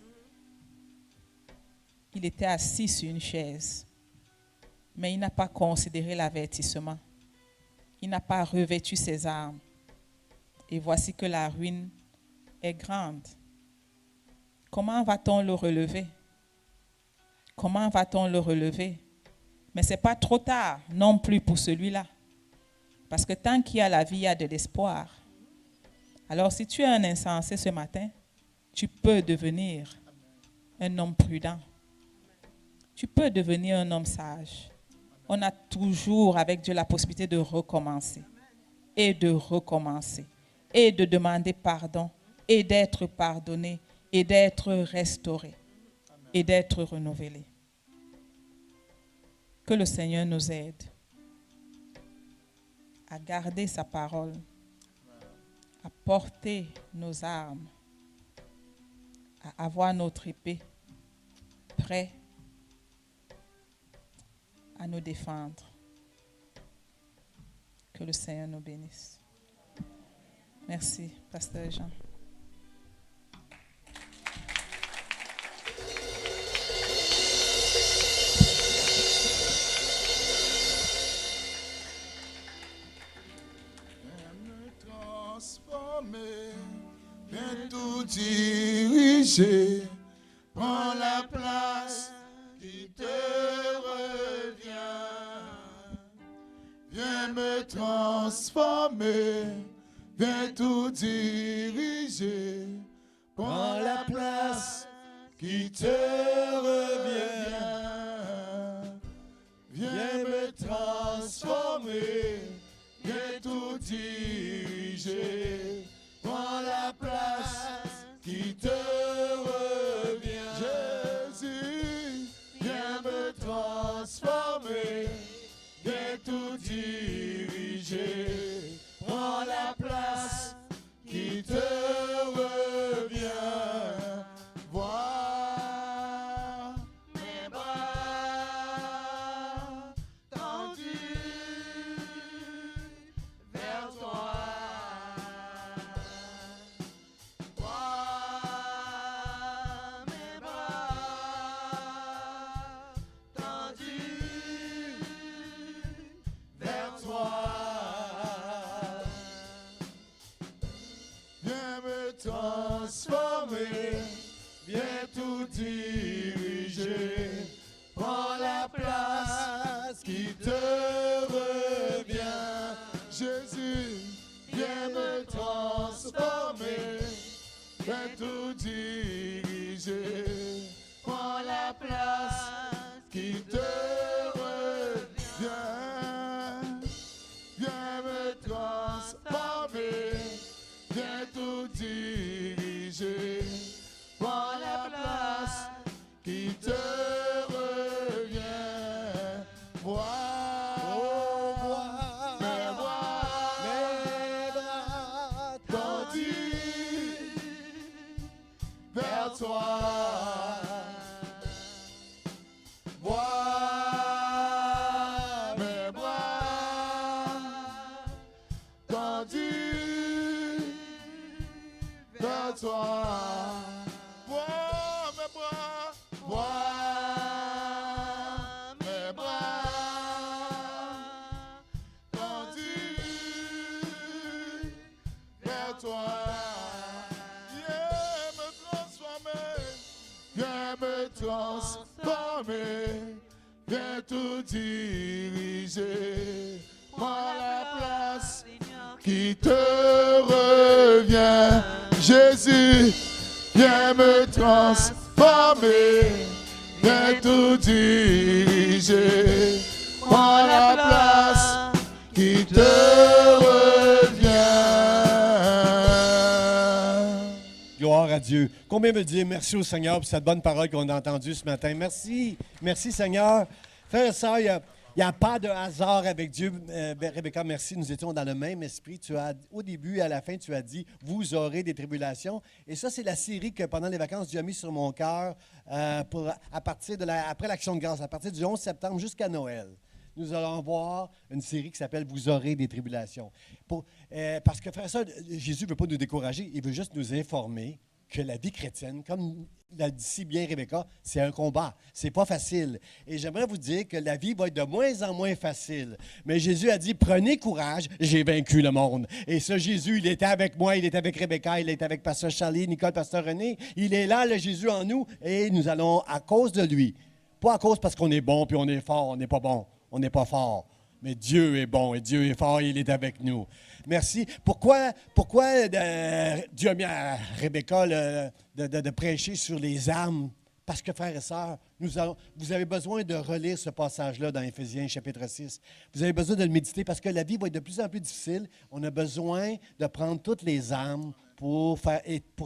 Il était assis sur une chaise. Mais il n'a pas considéré l'avertissement. Il n'a pas revêtu ses armes. Et voici que la ruine est grande. Comment va-t-on le relever? Comment va-t-on le relever? Mais ce n'est pas trop tard non plus pour celui-là. Parce que tant qu'il y a la vie, il y a de l'espoir. Alors si tu es un insensé ce matin, tu peux devenir un homme prudent. Tu peux devenir un homme sage. On a toujours avec Dieu la possibilité de recommencer. Et de recommencer. Et de demander pardon. Et d'être pardonné. Et d'être restauré. Et d'être renouvelé. Que le Seigneur nous aide à garder sa parole, à porter nos armes, à avoir notre épée prêt à nous défendre. Que le Seigneur nous bénisse. Merci, Pasteur Jean. Viens tout diriger, prends la place qui te revient. Viens me transformer, viens tout diriger, prends la place qui te revient. Viens me transformer, viens tout diriger. Prends la place qui te revient. Jésus, viens me transformer, viens tout diriger. Prends la place qui te revient. Voilà vers toi. Moi, mes bras tendus vers toi. Moi, mes bras, moi, mes bras tendus vers toi. Viens me transformer, viens tout diriger. Prends la place qui te revient. Jésus, viens me transformer, viens tout diriger. Prends la place qui te revient. Gloire à Dieu. Combien veut dire merci au Seigneur pour cette bonne parole qu'on a entendue ce matin? Merci. Merci, Seigneur. Frères et sœurs, il n'y a pas de hasard avec Dieu. Rebecca, merci. Nous étions dans le même esprit. Au début et à la fin, tu as dit « Vous aurez des tribulations ». Et ça, c'est la série que pendant les vacances, Dieu a mis sur mon cœur après l'Action de grâce, à partir du 11 septembre jusqu'à Noël. Nous allons voir une série qui s'appelle « Vous aurez des tribulations ». Parce que, frère et sœurs, Jésus ne veut pas nous décourager, il veut juste nous informer que la vie chrétienne, comme l'a dit si bien Rebecca, c'est un combat. C'est pas facile. Et j'aimerais vous dire que la vie va être de moins en moins facile. Mais Jésus a dit, prenez courage, j'ai vaincu le monde. Et ce Jésus, il était avec moi, il était avec Rebecca, il était avec Pasteur Charlie, Nicole, Pasteur René. Il est là, le Jésus en nous, et nous allons, à cause de lui, pas à cause parce qu'on est bon puis on est fort, on n'est pas bon, on n'est pas fort. Mais Dieu est bon et Dieu est fort et il est avec nous. Merci. Pourquoi Dieu a mis à Rebecca de prêcher sur les armes? Parce que, frères et sœurs, vous avez besoin de relire ce passage-là dans Éphésiens chapitre 6. Vous avez besoin de le méditer parce que la vie va être de plus en plus difficile. On a besoin de prendre toutes les armes pour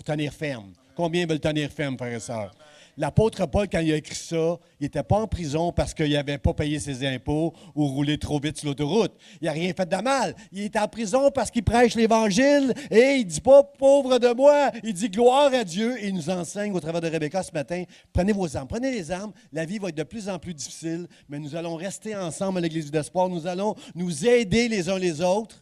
tenir ferme. Combien veulent tenir ferme, frères et sœurs? L'apôtre Paul, quand il a écrit ça, il n'était pas en prison parce qu'il n'avait pas payé ses impôts ou roulé trop vite sur l'autoroute. Il n'a rien fait de mal. Il est en prison parce qu'il prêche l'Évangile et il ne dit pas « pauvre de moi ». Il dit « gloire à Dieu » et il nous enseigne au travers de Rebecca ce matin. Prenez vos armes, prenez les armes. La vie va être de plus en plus difficile, mais nous allons rester ensemble à l'Église d'Espoir. Nous allons nous aider les uns les autres.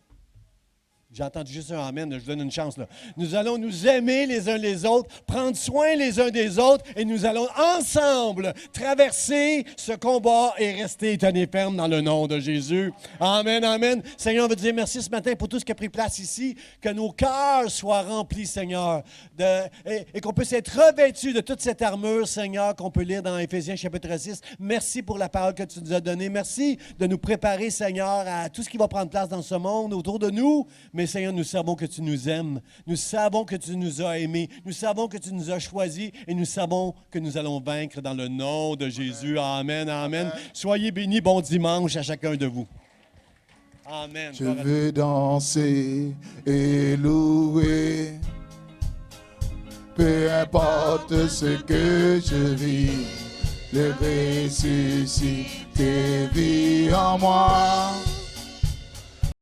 J'ai entendu juste un amen, je vous donne une chance là. Nous allons nous aimer les uns les autres, prendre soin les uns des autres et nous allons ensemble traverser ce combat et rester tenus fermes dans le nom de Jésus. Amen, amen. Seigneur, on veut te dire merci ce matin pour tout ce qui a pris place ici, que nos cœurs soient remplis, Seigneur, et qu'on puisse être revêtus de toute cette armure, Seigneur, qu'on peut lire dans Éphésiens chapitre 6. Merci pour la parole que tu nous as donnée. Merci de nous préparer, Seigneur, à tout ce qui va prendre place dans ce monde autour de nous. Mais Seigneur, nous savons que tu nous aimes. Nous savons que tu nous as aimés. Nous savons que tu nous as choisis. Et nous savons que nous allons vaincre dans le nom de Jésus. Amen, amen. Soyez bénis. Bon dimanche à chacun de vous. Amen. Je veux danser et louer. Peu importe ce que je vis. Le ressuscité vit en moi.